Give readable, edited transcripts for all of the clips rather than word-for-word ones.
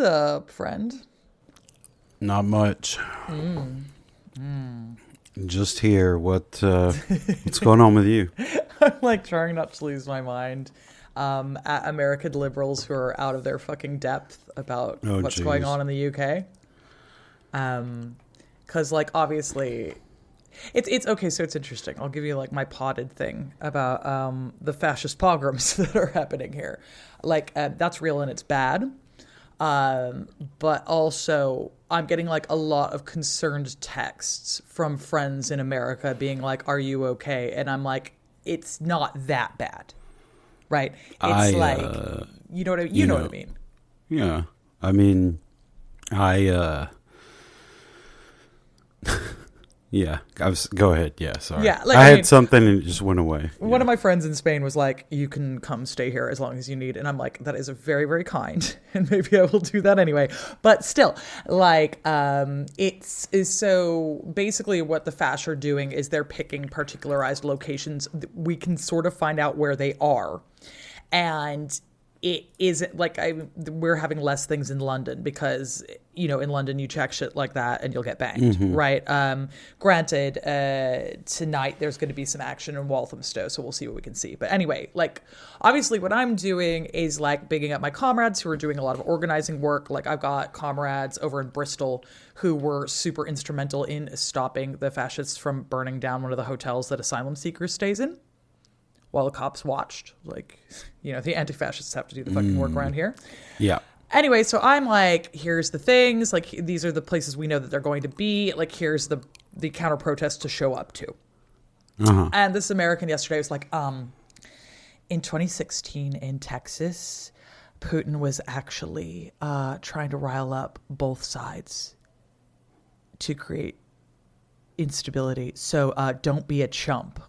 up, friend? Not much. Just here. What's going on with you? I'm like trying not to lose my mind at American liberals who are out of their fucking depth about what's going on in the UK. Because like obviously, it's okay. So it's interesting. I'll give you like my potted thing about the fascist pogroms that are happening here. Like that's real and it's bad. But also I'm getting like a lot of concerned texts from friends in America being like, are you okay? And I'm like, it's not that bad. Right. It's you know what I mean? Yeah. I mean, yeah, go ahead. Yeah, sorry. Yeah, like, I had something and it just went away. One of my friends in Spain was like, you can come stay here as long as you need. And I'm like, that is very, very kind. And maybe I will do that anyway. But still, like, it's so basically what the Fash are doing is they're picking particularized locations. We can sort of find out where they are. And it isn't like we're having less things in London because, you know, in London you check shit like that and you'll get banged, right? Granted, tonight there's going to be some action in Walthamstow, so we'll see what we can see. But anyway, like, obviously what I'm doing is like bigging up my comrades who are doing a lot of organizing work. Like I've got comrades over in Bristol who were super instrumental in stopping the fascists from burning down one of the hotels that asylum seekers stays in. While the cops watched, like, you know, the anti-fascists have to do the fucking work around here. Yeah. Anyway, so I'm like, here's the things, like, these are the places we know that they're going to be. Like, here's the counter protest to show up to. And this American yesterday was like, in 2016 in Texas, Putin was actually trying to rile up both sides to create instability. So don't be a chump.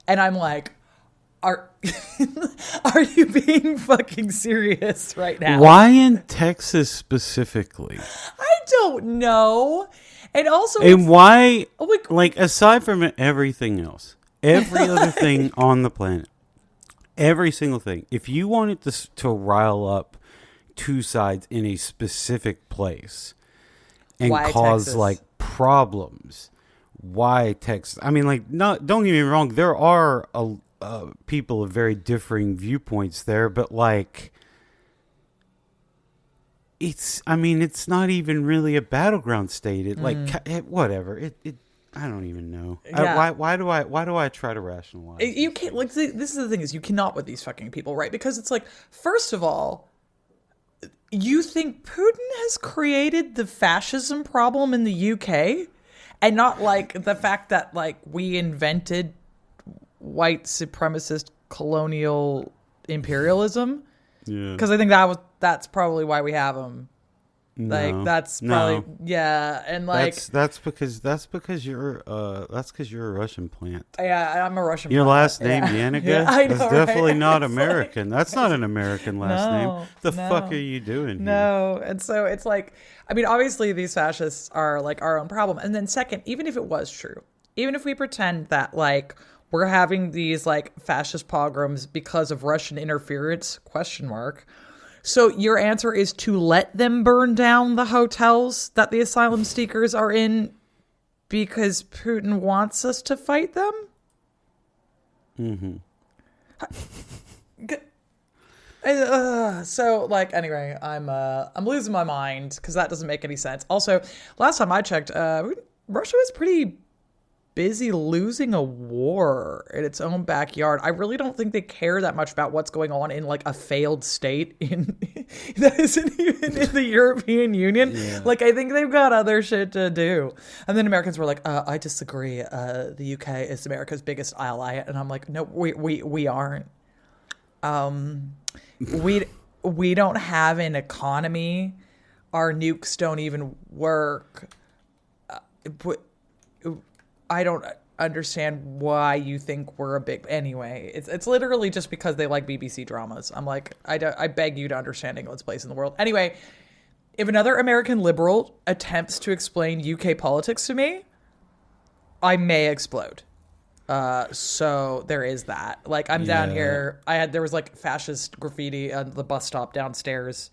And I'm like, Are you being fucking serious right now? Why in Texas specifically? I don't know. And also, and why, like, aside from everything else, every other thing on the planet, every single thing, if you wanted to rile up two sides in a specific place and cause Texas? Like problems, why Texas? I mean, like, don't get me wrong, there are people of very differing viewpoints there, but like it's not even really a battleground state. It whatever. I don't even know. Yeah. Why do I try to rationalize? You can't, like, this is the thing, is you cannot with these fucking people, right? Because it's like, first of all, you think Putin has created the fascism problem in the UK and not like the fact that like we invented white supremacist colonial imperialism. Yeah, because I think that's probably why we have them. Like that's probably and like that's because you're a Russian plant. Yeah, I'm a Russian. Your plant. last name Yannicka? Yeah, I know, that's definitely right? not American. That's not an American last name. The fuck are you doing here? No, and so it's like, I mean, obviously these fascists are like our own problem. And then second, even if it was true, even if we pretend that like we're having these like fascist pogroms because of Russian interference, ? So your answer is to let them burn down the hotels that the asylum seekers are in because Putin wants us to fight them? So like, anyway, I'm losing my mind because that doesn't make any sense. Also, last time I checked, Russia was pretty busy losing a war in its own backyard. I really don't think they care that much about what's going on in like a failed state that isn't even in the European Union. Yeah. Like, I think they've got other shit to do. And then Americans were like, I disagree. The UK is America's biggest ally. And I'm like, no, we aren't. We don't have an economy. Our nukes don't even work. I don't understand why you think we're a big... Anyway, it's literally just because they like BBC dramas. I'm like, I beg you to understand England's place in the world. Anyway, if another American liberal attempts to explain UK politics to me, I may explode. So there is that. Like, I'm down here. There was like fascist graffiti on the bus stop downstairs.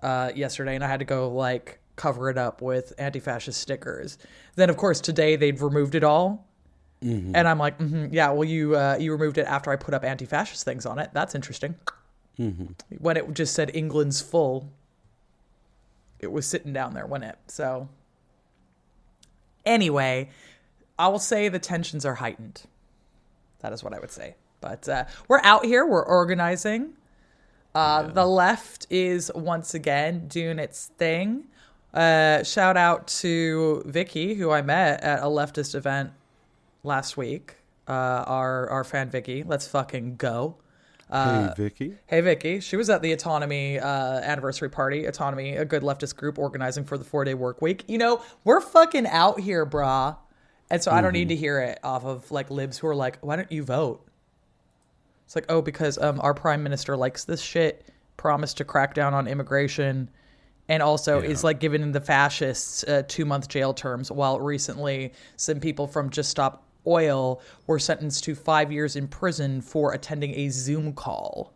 yesterday, and I had to go like cover it up with anti-fascist stickers. Then, of course, today they'd removed it all, and I'm like, yeah, well, you removed it after I put up anti-fascist things on it. That's interesting. When it just said England's full, it was sitting down there, wasn't it? So, anyway, I will say the tensions are heightened. That is what I would say. But we're out here. We're organizing. The left is once again doing its thing. Shout out to Vicky, who I met at a leftist event last week. Our fan Vicky. Let's fucking go. Hey, Vicky. Hey, Vicky. She was at the Autonomy anniversary party. Autonomy, a good leftist group organizing for the 4-day work week. You know, we're fucking out here, brah. And so I don't need to hear it off of like libs who are like, why don't you vote? It's like, oh, because our prime minister likes this shit, promised to crack down on immigration, and also is like giving the fascists 2-month jail terms, while recently some people from Just Stop Oil were sentenced to 5 years in prison for attending a Zoom call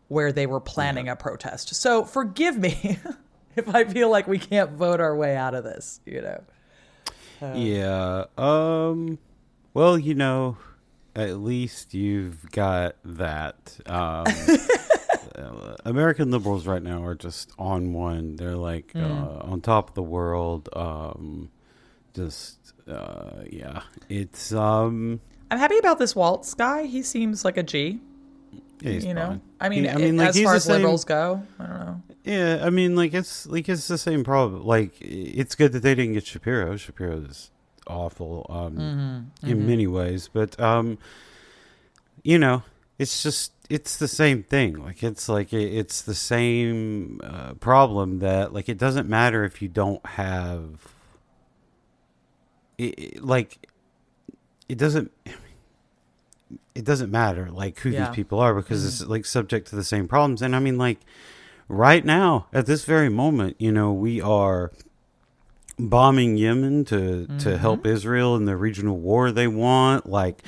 where they were planning a protest. So forgive me if I feel like we can't vote our way out of this, you know? Well, you know, at least you've got that. American liberals right now are just on one. They're like on top of the world. It's I'm happy about this Waltz guy. He seems like a G. Yeah, he's fine. Know. I mean, like, as far as liberals go, I don't know. Yeah, I mean, it's the same problem. Like, it's good that they didn't get Shapiro. Shapiro is awful in many ways, but you know, it's the same thing. Like, it's the same problem that, like, it doesn't matter if you don't have it doesn't matter like who these people are, because it's like subject to the same problems. And I mean, like, right now at this very moment, you know, we are bombing Yemen to help Israel in the regional war they want. Like,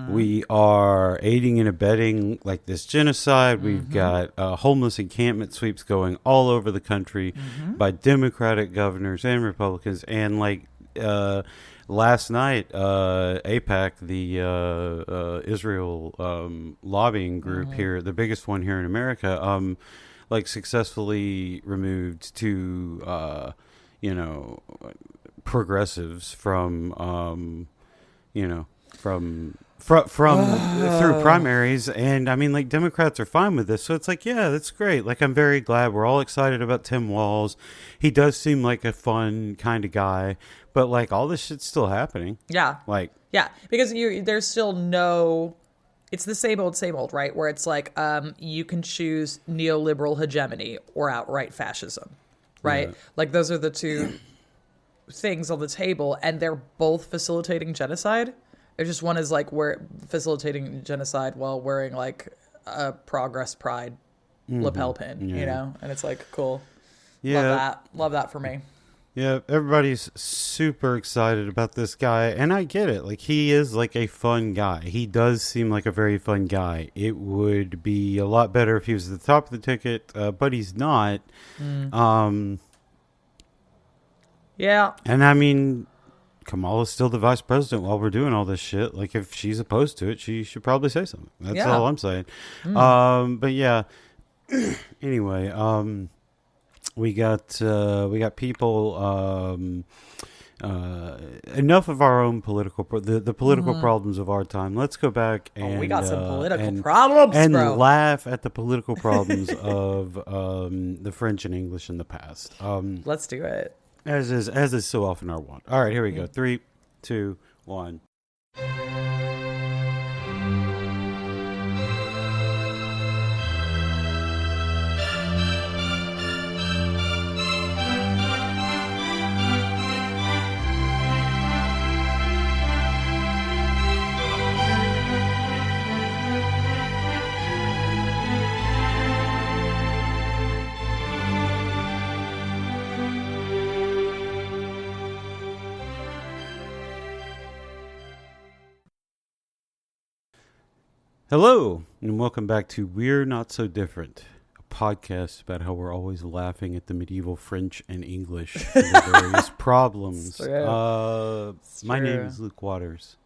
we are aiding and abetting like this genocide. We've got homeless encampment sweeps going all over the country by Democratic governors and Republicans. And like last night, AIPAC, the Israel lobbying group here, the biggest one here in America, like successfully removed two progressives from through primaries. And I mean, like, Democrats are fine with this, so it's like, yeah, that's great. Like, I'm very glad. We're all excited about Tim Walz. He does seem like a fun kind of guy, but like, all this shit's still happening. Because there's still no, it's the same old, right? Where it's like, you can choose neoliberal hegemony or outright fascism, right? Like, those are the two things on the table, and they're both facilitating genocide. It's just one is like we're facilitating genocide while wearing like a Progress Pride lapel pin, you know? And it's like, cool. Love that for me. Yeah, everybody's super excited about this guy, and I get it. Like, he is like a fun guy. He does seem like a very fun guy. It would be a lot better if he was at the top of the ticket, but he's not. Yeah. And I mean, Kamala's still the vice president while we're doing all this shit. Like, if she's opposed to it, she should probably say something. That's all I'm saying. But yeah. Anyway, we got people. Enough of our own political the political problems of our time. Let's go back and we got some political problems, and bro. Laugh at the political problems of the French and English in the past. Let's do it. As is so often our want. All right, here we go. 3, 2, 1. Hello, and welcome back to We're Not So Different, a podcast about how we're always laughing at the medieval French and English and the various problems. My name is Luke Waters,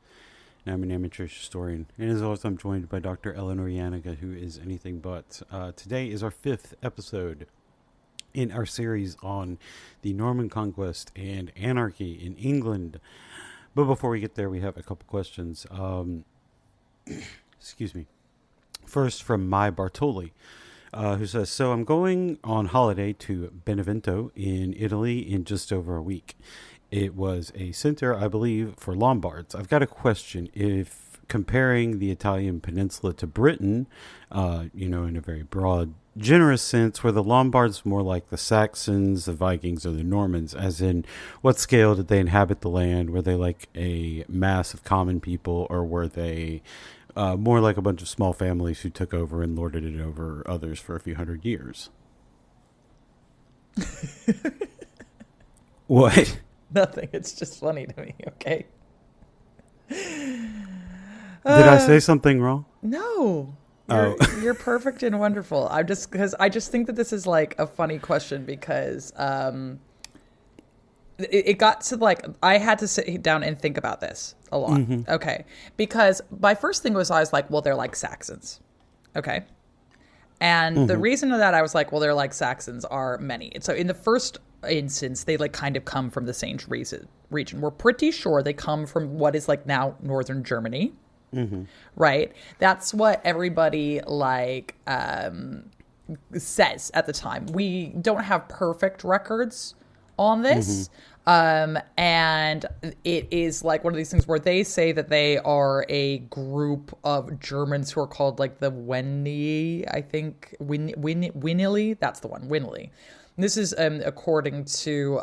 and I'm an amateur historian. And as always, I'm joined by Dr. Eleanor Yanniga, who is anything but. Today is our 5th episode in our series on the Norman Conquest and Anarchy in England. But before we get there, we have a couple questions. Excuse me. First, from Mai Bartoli, who says, so I'm going on holiday to Benevento in Italy in just over a week. It was a center, I believe, for Lombards. I've got a question. If comparing the Italian peninsula to Britain, in a very broad, generous sense, were the Lombards more like the Saxons, the Vikings, or the Normans? As in, what scale did they inhabit the land? Were they like a mass of common people, or were they more like a bunch of small families who took over and lorded it over others for a few hundred years? What? Nothing. It's just funny to me, okay? Did I say something wrong? No. You're perfect and wonderful. I just think that this is like a funny question because it got to like I had to sit down and think about this a lot. Mm-hmm. Okay. Because my first thing was I was like, well, they're like Saxons. Okay. And the reason that I was like, well, they're like Saxons are many. So in the first instance, they like kind of come from the same region. We're pretty sure they come from what is like now northern Germany. Mm-hmm. Right? That's what everybody like says at the time. We don't have perfect records on this. And it is like one of these things where they say that they are a group of Germans who are called like the Wenni, I think. Winili, that's the one, Winili. This is according to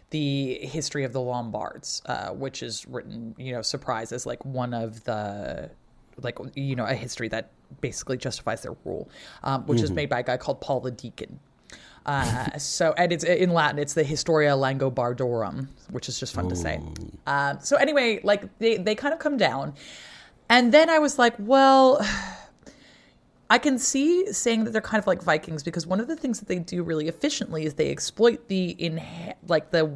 the history of the Lombards, which is written, surprise, as like one of the, like, a history that basically justifies their rule, which is made by a guy called Paul the Deacon. And it's in Latin, it's the Historia Langobardorum, which is just fun to say. So anyway, like they kind of come down. And then I was like, well, I can see saying that they're kind of like Vikings because one of the things that they do really efficiently is they exploit the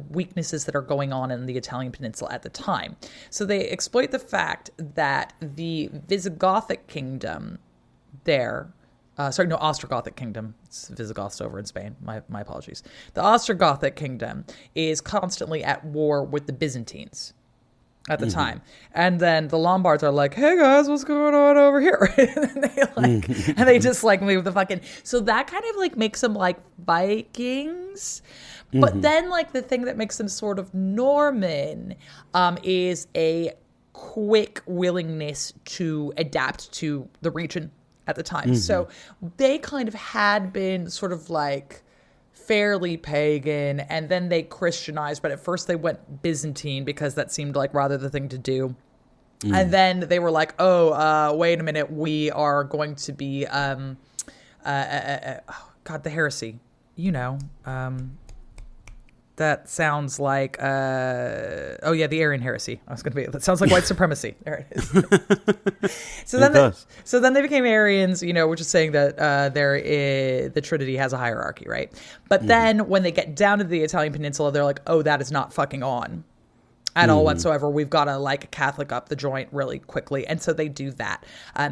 weaknesses that are going on in the Italian peninsula at the time. So they exploit the fact that the Visigothic kingdom there, Ostrogothic kingdom. It's Visigoths over in Spain. My apologies. The Ostrogothic kingdom is constantly at war with the Byzantines at the time. And then the Lombards are like, hey guys, what's going on over here? And they just like move the fucking, so that kind of like makes them like Vikings. But then like the thing that makes them sort of Norman is a quick willingness to adapt to the region at the time. So they kind of had been sort of like fairly pagan, and then they Christianized, but at first they went Byzantine because that seemed like rather the thing to do. And then they were like, wait a minute, we are going to be, the heresy, that sounds like, the Arian heresy. That sounds like white supremacy. There it is. So then they became Arians, which is saying that the Trinity has a hierarchy, right? But then when they get down to the Italian peninsula, they're like, oh, that is not fucking on at all whatsoever. We've got to like Catholic up the joint really quickly. And so they do that.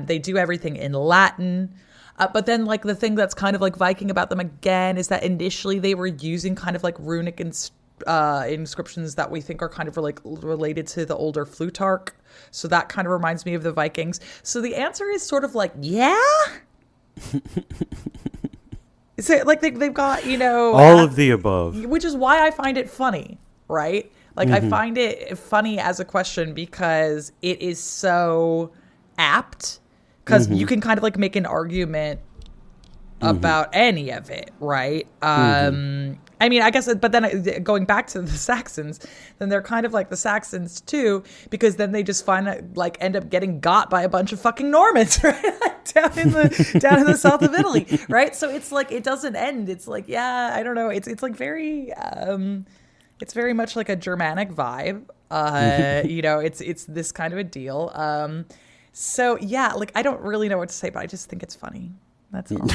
They do everything in Latin. But then, like, the thing that's kind of, like, Viking about them again is that initially they were using kind of, like, runic inscriptions that we think are kind of, like, related to the older Plutarch. So that kind of reminds me of the Vikings. So the answer is sort of like, yeah? So, like, they've got, all of the above. Which is why I find it funny, right? Like, I find it funny as a question because it is so apt. Because you can kind of like make an argument about any of it, right? I mean, I guess, but then going back to the Saxons, then they're kind of like the Saxons too, because then they just end up getting got by a bunch of fucking Normans, right? down in the south of Italy, right? So it's like it doesn't end. It's like, yeah, I don't know. It's like very, it's very much like a Germanic vibe. It's this kind of a deal. So yeah, like I don't really know what to say, but I just think it's funny. That's all.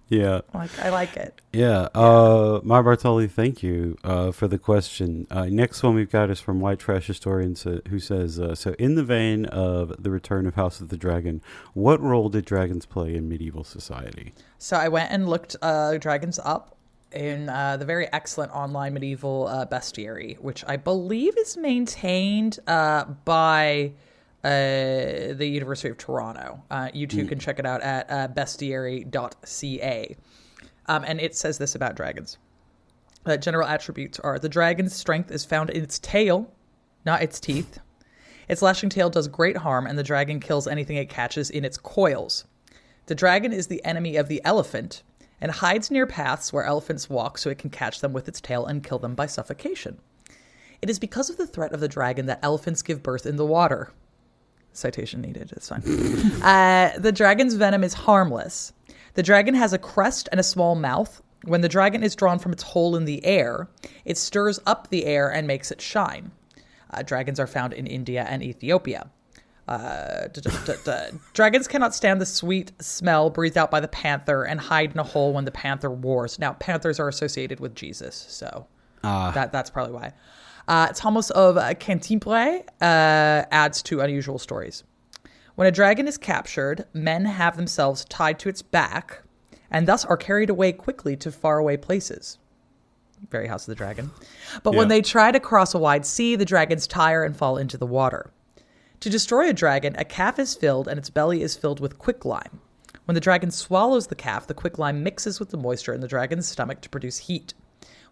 Yeah. Like, I like it. Yeah. My Bartoli, thank you for the question. Next one we've got is from White Trash Historian, who says, so in the vein of the return of House of the Dragon, what role did dragons play in medieval society? So I went and looked dragons up in the very excellent online medieval bestiary, which I believe is maintained by the University of Toronto. You too can check it out at bestiary.ca. And it says this about dragons. General attributes are: the dragon's strength is found in its tail, not its teeth. Its lashing tail does great harm, and the dragon kills anything it catches in its coils. The dragon is the enemy of the elephant and hides near paths where elephants walk so it can catch them with its tail and kill them by suffocation. It is because of the threat of the dragon that elephants give birth in the water. Citation needed, it's fine. The dragon's venom is harmless. The dragon has a crest and a small mouth. When the dragon is drawn from its hole in the air, it stirs up the air and makes it shine. Dragons are found in India and Ethiopia. Dragons cannot stand the sweet smell breathed out by the panther and hide in a hole when the panther roars. Now, panthers are associated with Jesus, so that's probably why. Thomas of Cantimple adds to unusual stories. When a dragon is captured, men have themselves tied to its back and thus are carried away quickly to faraway places. Very House of the Dragon. But when they try to cross a wide sea, the dragons tire and fall into the water. To destroy a dragon, a calf is filled and its belly is filled with quicklime. When the dragon swallows the calf, the quicklime mixes with the moisture in the dragon's stomach to produce heat.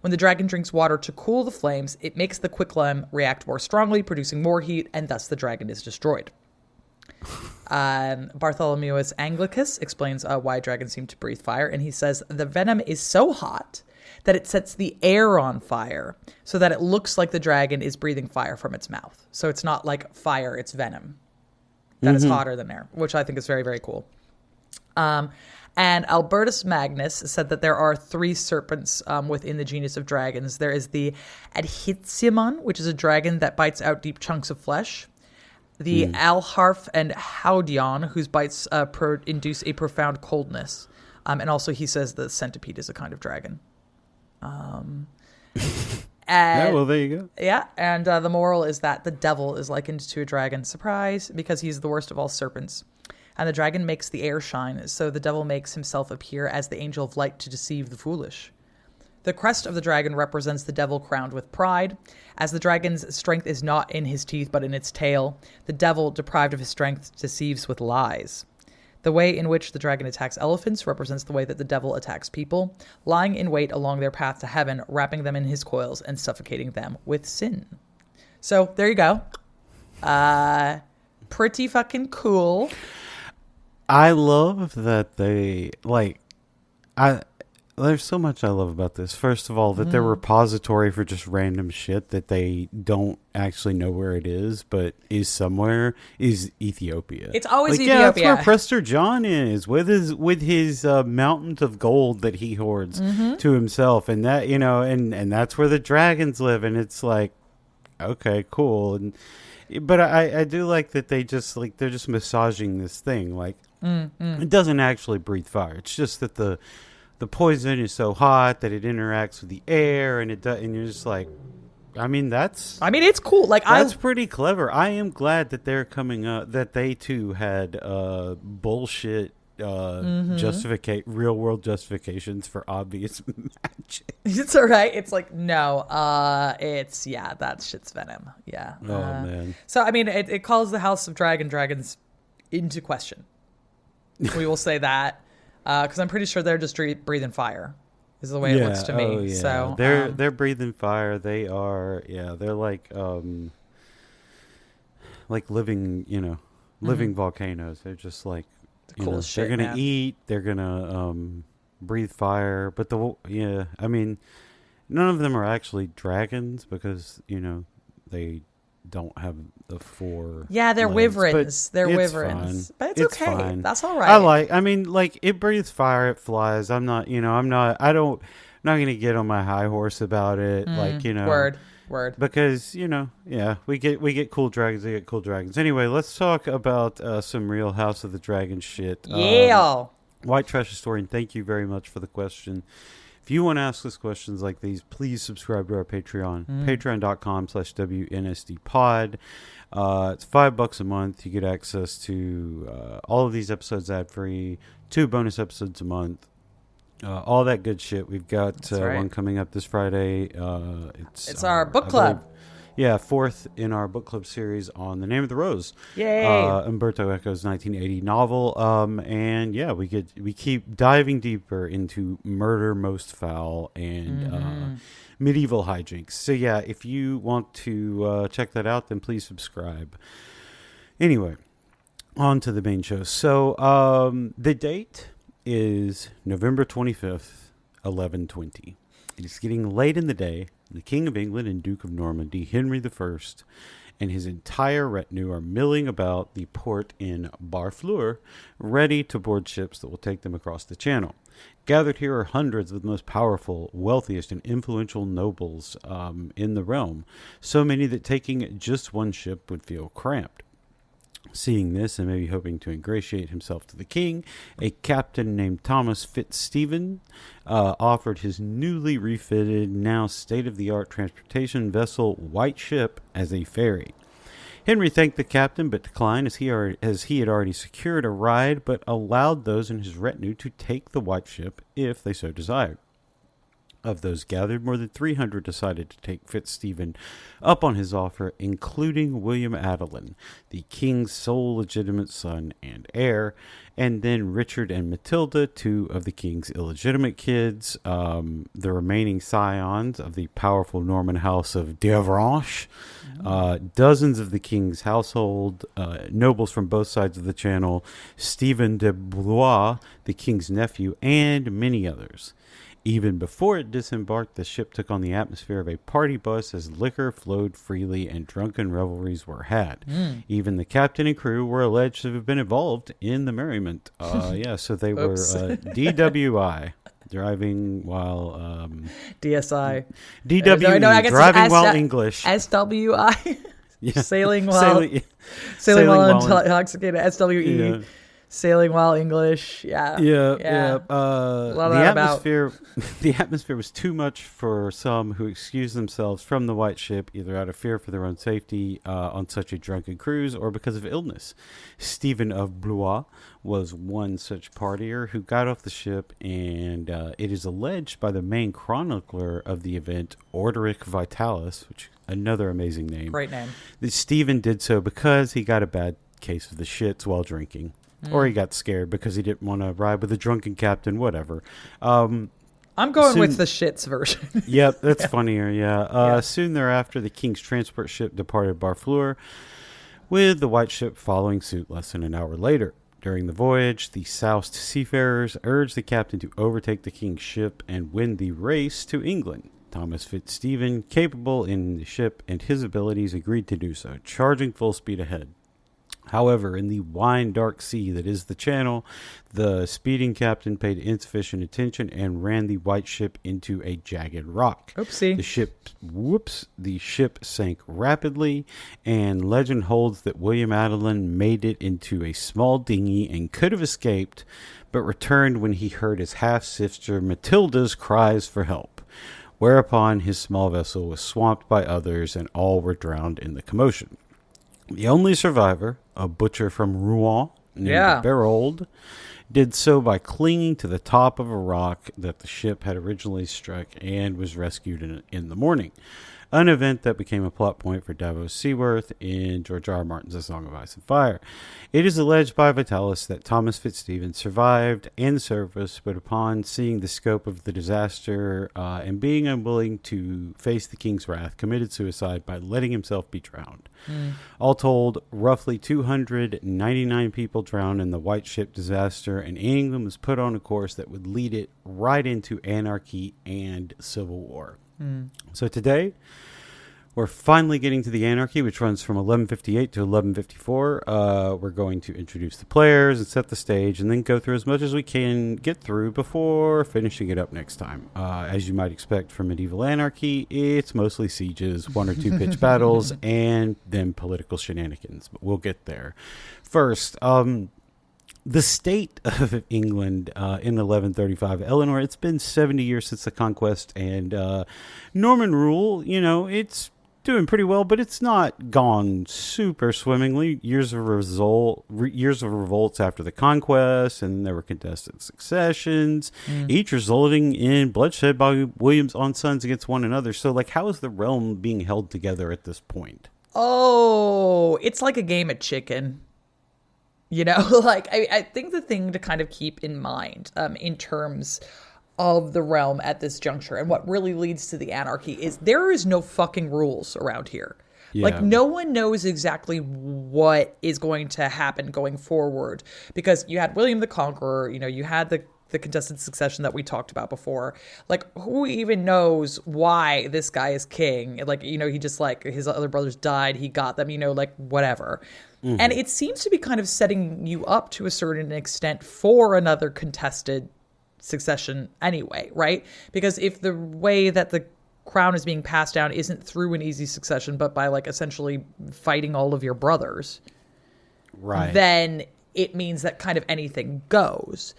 When the dragon drinks water to cool the flames, it makes the quicklime react more strongly, producing more heat, and thus the dragon is destroyed. Bartholomeus Anglicus explains why dragons seem to breathe fire, and he says the venom is so hot that it sets the air on fire so that it looks like the dragon is breathing fire from its mouth. So it's not like fire, it's venom that is hotter than air, which I think is very, very cool. And Albertus Magnus said that there are 3 serpents within the genus of dragons. There is the Adhitsimon, which is a dragon that bites out deep chunks of flesh. The Alharf and Haudion, whose bites induce a profound coldness. And also he says the centipede is a kind of dragon. Yeah, well, there you go. Yeah, and the moral is that the devil is likened to a dragon. Surprise, because he's the worst of all serpents. And the dragon makes the air shine, so the devil makes himself appear as the angel of light to deceive the foolish. The crest of the dragon represents the devil crowned with pride. As the dragon's strength is not in his teeth but in its tail, the devil, deprived of his strength, deceives with lies. The way in which the dragon attacks elephants represents the way that the devil attacks people, lying in wait along their path to heaven, wrapping them in his coils and suffocating them with sin. So there you go. Pretty fucking cool. I love that they, there's so much I love about this. First of all, that their repository for just random shit that they don't actually know where it is, but is somewhere, is Ethiopia. It's always Ethiopia. Yeah, that's where Prester John is, with his mountains of gold that he hoards to himself, and that, and that's where the dragons live, and it's like, okay, cool. But I do like that they just, they're just massaging this thing, it doesn't actually breathe fire. It's just that the poison is so hot that it interacts with the air, and and you're just like, it's cool. That's pretty clever. I am glad that they're coming up, that they too had bullshit real world justifications for obvious magic. It's all right. It's like, no, that shit's venom. Yeah. Oh man. So it calls the House of Dragons into question. We will say that. Because I'm pretty sure they're just breathing fire, is the way it looks to me. Oh, yeah. So they're breathing fire. They are, they're like living, living volcanoes. They're just like, cool shit, they're gonna eat. They're gonna breathe fire. But none of them are actually dragons because they don't have the 4 they're legs, wyverns. They're wyverns. Fine. But it's okay. Fine. That's all right. It breathes fire, it flies. I'm not gonna get on my high horse about it. Word. Because, we get cool dragons, they get cool dragons. Anyway, let's talk about some real House of the Dragon shit. Yeah. White Trash Historian, thank you very much for the question. If you want to ask us questions like these, please subscribe to our Patreon. Patreon.com/WNSDpod. It's $5 a month. You get access to all of these episodes ad-free, 2 bonus episodes a month, all that good shit. We've got one coming up this Friday. It's our book club. Yeah, 4th in our book club series on The Name of the Rose. Yay! Umberto Eco's 1980 novel. And yeah, we keep diving deeper into Murder Most Foul and medieval hijinks. So yeah, if you want to check that out, then please subscribe. Anyway, on to the main show. So the date is November 25th, 1120. It is getting late in the day. The King of England and Duke of Normandy, Henry I, and his entire retinue are milling about the port in Barfleur, ready to board ships that will take them across the channel. Gathered here are hundreds of the most powerful, wealthiest, and influential nobles in the realm, so many that taking just one ship would feel cramped. Seeing this and maybe hoping to ingratiate himself to the king, a captain named Thomas Fitzstephen offered his newly refitted, now state-of-the-art transportation vessel White Ship as a ferry. Henry thanked the captain but declined as he had already secured a ride, but allowed those in his retinue to take the White Ship if they so desired. Of those gathered, more than 300 decided to take Fitzstephen up on his offer, including William Adelin, the king's sole legitimate son and heir, and then Richard and Matilda, 2 of the king's illegitimate kids, the remaining scions of the powerful Norman house of D'Avranches, dozens of the king's household, nobles from both sides of the channel, Stephen de Blois, the king's nephew, and many others. Even before it disembarked, the ship took on the atmosphere of a party bus as liquor flowed freely and drunken revelries were had. Even the captain and crew were alleged to have been involved in the merriment. So they were DWI, driving while... DSI. DWI, driving while English. SWI. Sailing while intoxicated. SWE. Yeah. Sailing while English, The atmosphere was too much for some who excused themselves from the White Ship, either out of fear for their own safety on such a drunken cruise or because of illness. Stephen of Blois was one such partier who got off the ship, and it is alleged by the main chronicler of the event, Orderic Vitalis, which another amazing name. Great name. That Stephen did so because he got a bad case of the shits while drinking. Or he got scared because he didn't want to ride with a drunken captain, whatever. I'm going with the shits version. Yep, that's funnier, Soon thereafter, the king's transport ship departed Barfleur, with the White Ship following suit less than an hour later. During the voyage, the soused seafarers urged the captain to overtake the king's ship and win the race to England. Thomas Fitzstephen, capable in the ship and his abilities, agreed to do so, charging full speed ahead. However, in the wine-dark sea that is the channel, the speeding captain paid insufficient attention and ran the White Ship into a jagged rock. Oopsie. The ship sank rapidly, and legend holds that William Adelin made it into a small dinghy and could have escaped, but returned when he heard his half-sister Matilda's cries for help, whereupon his small vessel was swamped by others and all were drowned in the commotion. The only survivor, a butcher from Rouen named Berold, did so by clinging to the top of a rock that the ship had originally struck and was rescued in the morning. An event that became a plot point for Davos Seaworth in George R. R. Martin's A Song of Ice and Fire. It is alleged by Vitalis that Thomas Fitzstephen survived and service, but upon seeing the scope of the disaster and being unwilling to face the king's wrath, committed suicide by letting himself be drowned. All told, roughly 299 people drowned in the White Ship disaster, and England was put on a course that would lead it right into anarchy and civil war. So today, we're finally getting to the anarchy, which runs from 1158 to 1154. We're going to introduce the players and set the stage, and then go through as much as we can get through before finishing it up next time. As you might expect from medieval anarchy, it's mostly sieges, 1 or 2 pitched battles, and then political shenanigans. But we'll get there. First, the state of England in 1135. Eleanor, it's been 70 years since the conquest, and Norman rule, it's doing pretty well, but it's not gone super swimmingly. Years of revolts after the conquest, and there were contested successions, each resulting in bloodshed by William's own sons against one another. So, like, how is the realm being held together at this point? Oh, it's like a game of chicken. Like, I think the thing to kind of keep in mind in terms of the realm at this juncture and what really leads to the anarchy is there is no fucking rules around here. Yeah. Like, no one knows exactly what is going to happen going forward, because you had William the Conqueror, you had the contested succession that we talked about before. Like, who even knows why this guy is king? Like, he just, like, his other brothers died, he got them, like, whatever. Mm-hmm. And it seems to be kind of setting you up to a certain extent for another contested succession anyway, right? Because if the way that the crown is being passed down isn't through an easy succession, but by, like, essentially fighting all of your brothers, right, then it means that kind of anything goes.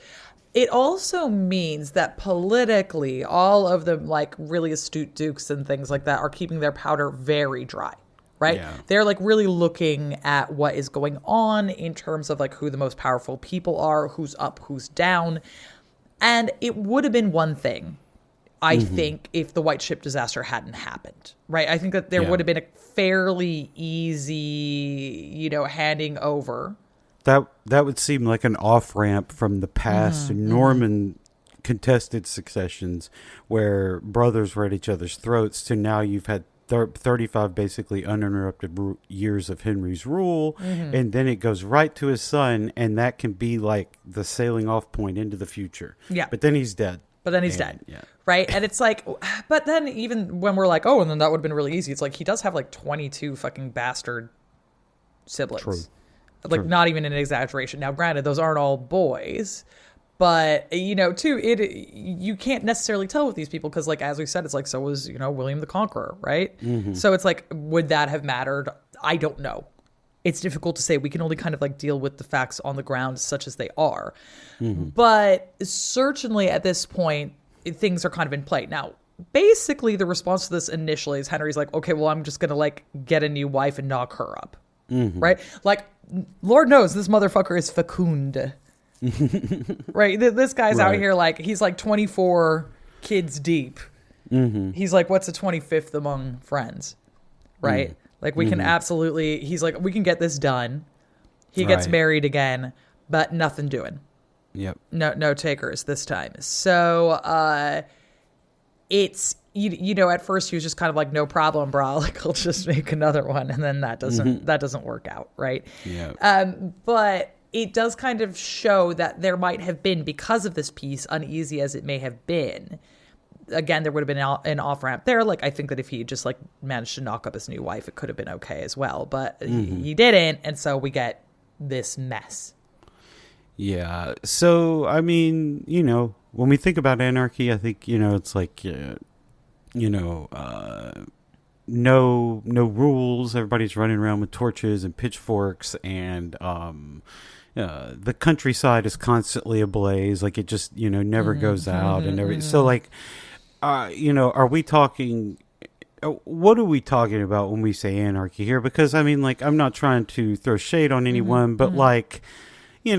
It also means that politically, all of the, like, really astute dukes and things like that are keeping their powder very dry. Right? Yeah. They're, like, really looking at what is going on in terms of, like, who the most powerful people are, who's up, who's down. And it would have been one thing, I think, if the White Ship disaster hadn't happened, right? I think that there would have been a fairly easy, handing over. That would seem like an off-ramp from the past Norman contested successions where brothers were at each other's throats to now you've had 35 basically uninterrupted years of Henry's rule, and then it goes right to his son, and that can be like the sailing off point into the future. Yeah. But then he's dead. Dead. Yeah. Right? And it's like, but then even when we're like, oh, and then that would have been really easy, it's like he does have like 22 fucking bastard siblings. True. Like, not even an exaggeration. Now, granted, those aren't all boys, but, too, you can't necessarily tell with these people because, like, as we said, it's like, so was, William the Conqueror, right? Mm-hmm. So it's like, would that have mattered? I don't know. It's difficult to say. We can only kind of, like, deal with the facts on the ground such as they are. Mm-hmm. But certainly at this point, things are kind of in play. Now, basically, the response to this initially is Henry's like, okay, well, I'm just going to, like, get a new wife and knock her up, right? Like, Lord knows this motherfucker is fecund. Right, this guy's out here like he's like 24 kids deep. He's like, what's a 25th among friends, right? Like, we can absolutely, he's like, we can get this done. He gets married again, but nothing doing. Yep. No takers this time. So it's at first he was just kind of like, no problem, bro, like, I'll just make another one, and then that doesn't work out, right? Yeah. But it does kind of show that there might have been, because of this piece, uneasy as it may have been, again, there would have been an off-ramp there. Like, I think that if he just, like, managed to knock up his new wife, it could have been okay as well. But he didn't, and so we get this mess. Yeah. So, I mean, when we think about anarchy, I think, it's like, no rules. Everybody's running around with torches and pitchforks, and the countryside is constantly ablaze. Like, it just never goes out, and everything. So, like, are we talking? What are we talking about when we say anarchy here? Because I mean, like, I'm not trying to throw shade on anyone, but like, a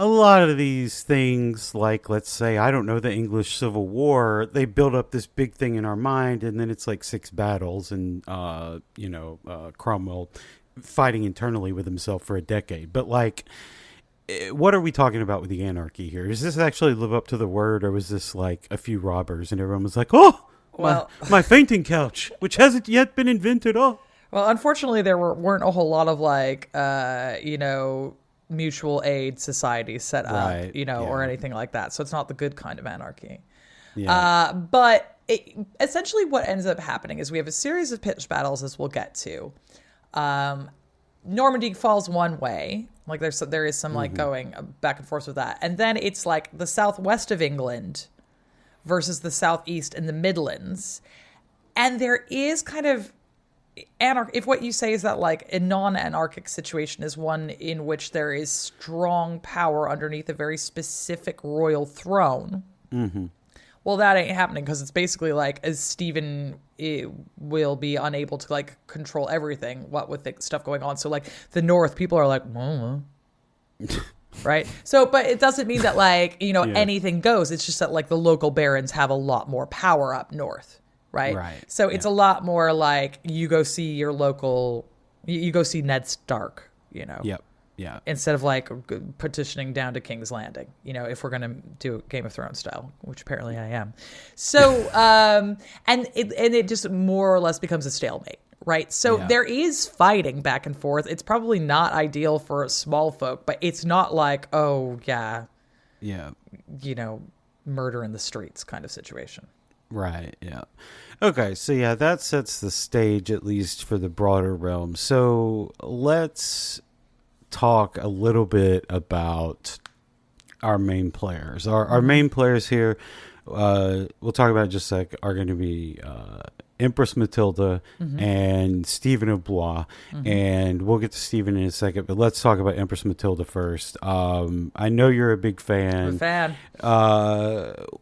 lot of these things, like, let's say, I don't know, the English Civil War, they build up this big thing in our mind, and then it's like 6 battles, and, Cromwell fighting internally with himself for a decade. But, like, what are we talking about with the anarchy here? Does this actually live up to the word, or was this, like, a few robbers, and everyone was like, oh, well, my fainting couch, which hasn't yet been invented, oh. Well, unfortunately, there weren't a whole lot of, like, mutual aid societies set up, or anything like that. So it's not the good kind of anarchy. Yeah. But essentially what ends up happening is we have a series of pitched battles, as we'll get to. Normandy falls one way. Like, there is some like going back and forth with that. And then it's like the southwest of England versus the southeast and the Midlands. And there is kind of, if what you say is that like a non-anarchic situation is one in which there is strong power underneath a very specific royal throne, well, that ain't happening, because it's basically like, as Stephen will be unable to like control everything, what with the stuff going on. So like the North, people are like, right? So, but it doesn't mean that like, anything goes. It's just that like the local barons have a lot more power up north, right? Right. So it's a lot more like you go see your local, you go see Ned Stark, Yep. Yeah. instead of like petitioning down to King's Landing, if we're going to do Game of Thrones style, which apparently I am. So, and it just more or less becomes a stalemate, right? So there is fighting back and forth. It's probably not ideal for small folk, but it's not like, murder in the streets kind of situation. Right, yeah. Okay, so yeah, that sets the stage, at least for the broader realm. So let's talk a little bit about our main players. Our main players here, we'll talk about in just a sec, are going to be Empress Matilda and Stephen of Blois. And we'll get to Stephen in a second, but let's talk about Empress Matilda first. I know you're a big fan. I'm a fan.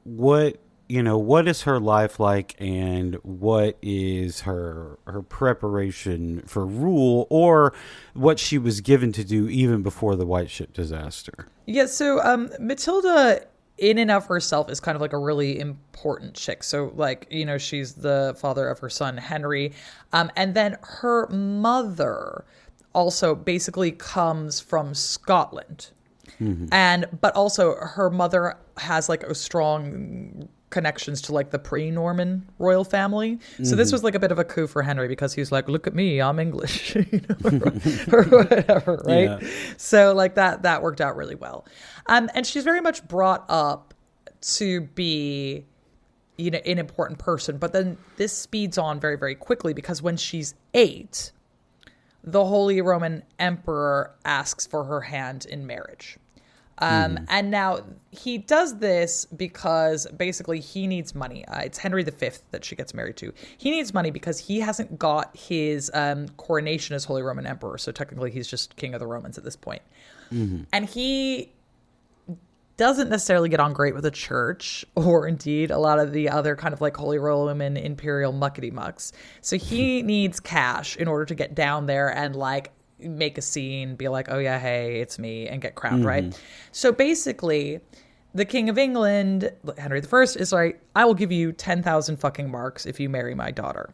What is her life like, and what is her preparation for rule, or what she was given to do even before the White Ship disaster? Yeah, so Matilda in and of herself is kind of like a really important chick. So like, she's the father of her son, Henry. And then her mother also basically comes from Scotland. But also her mother has like a strong connections to like the pre-Norman royal family. So this was like a bit of a coup for Henry, because he's like, look at me, I'm English, or whatever, right? Yeah. So like that worked out really well. And she's very much brought up to be, an important person. But then this speeds on very, very quickly, because when she's 8, the Holy Roman Emperor asks for her hand in marriage. And now he does this because basically he needs money. It's Henry V that she gets married to. He needs money because he hasn't got his coronation as Holy Roman Emperor. So technically he's just king of the Romans at this point. And he doesn't necessarily get on great with the church, or indeed a lot of the other kind of like Holy Roman imperial muckety mucks. So he needs cash in order to get down there and like make a scene, be like, oh yeah, hey, it's me, and get crowned, right? So basically, the King of England, Henry I, is like, I will give you 10,000 fucking marks if you marry my daughter.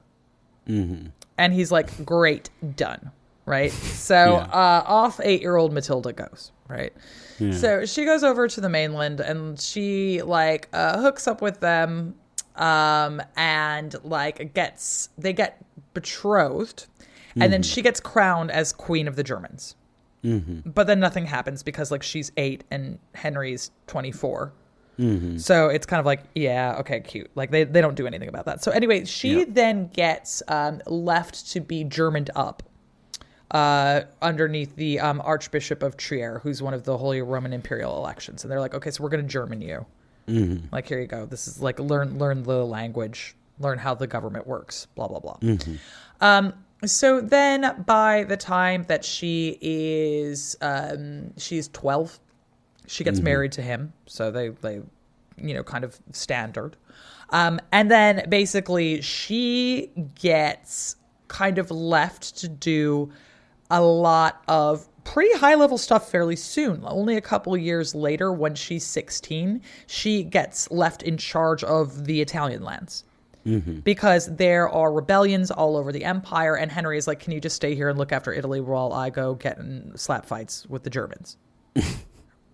And he's like, great, done, right? So off 8-year-old Matilda goes, right? So she goes over to the mainland, and she like hooks up with them, and like they get betrothed. And then she gets crowned as Queen of the Germans. But then nothing happens, because like she's 8 and Henry's 24. So it's kind of like, yeah, okay, cute. Like they don't do anything about that. So anyway, she then gets left to be Germaned up underneath the Archbishop of Trier, who's one of the Holy Roman Imperial elections. And they're like, okay, so we're going to German you. Like, here you go. This is like, learn the language, learn how the government works, blah, blah, blah. So then by the time that she is, she's 12, she gets married to him. So they kind of standard. And then basically she gets kind of left to do a lot of pretty high level stuff fairly soon. Only a couple of years later, when she's 16, she gets left in charge of the Italian lands. Because there are rebellions all over the empire, and Henry is like, can you just stay here and look after Italy while I go get in slap fights with the Germans?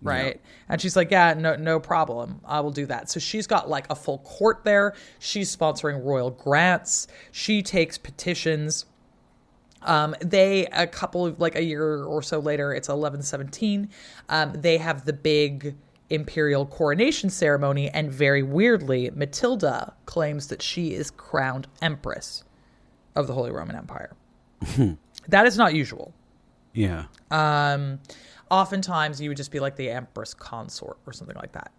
Right? And she's like, yeah, no problem. I will do that. So she's got like a full court there. She's sponsoring royal grants. She takes petitions. A year or so later, it's 1117, they have the big imperial coronation ceremony, and very weirdly, Matilda claims that she is crowned empress of the Holy Roman Empire. That is not usual. Yeah. Oftentimes you would just be like the empress consort or something like that,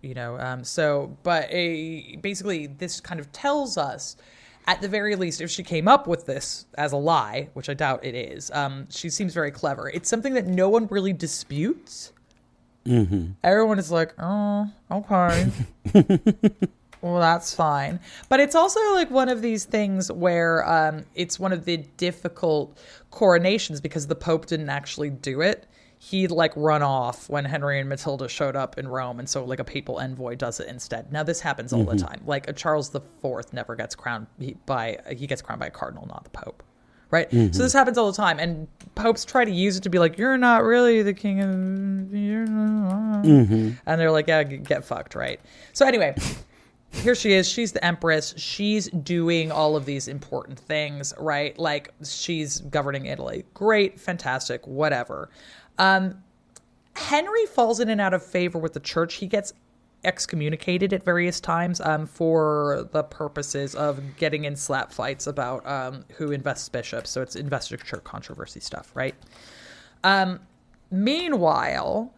Basically this kind of tells us at the very least, if she came up with this as a lie, which I doubt it is, she seems very clever. It's something that no one really disputes. Mm-hmm. Everyone is like, oh, okay. Well, that's fine. But it's also like one of these things where it's one of the difficult coronations because the Pope didn't actually do it. He'd like run off when Henry and Matilda showed up in Rome. And so like a papal envoy does it instead. Now, this happens all the time. Like a Charles IV never gets crowned he gets crowned by a cardinal, not the Pope. Right. Mm-hmm. So this happens all the time. And popes try to use it to be like, you're not really the king of, you're not. Mm-hmm. And they're like, yeah, get fucked. Right. So anyway. Here she is. She's the empress. She's doing all of these important things, right? Like she's governing Italy. Great, fantastic, whatever. Henry falls in and out of favor with the church. He gets excommunicated at various times for the purposes of getting in slap fights about who invests bishops. So it's investiture controversy stuff, right? Meanwhile,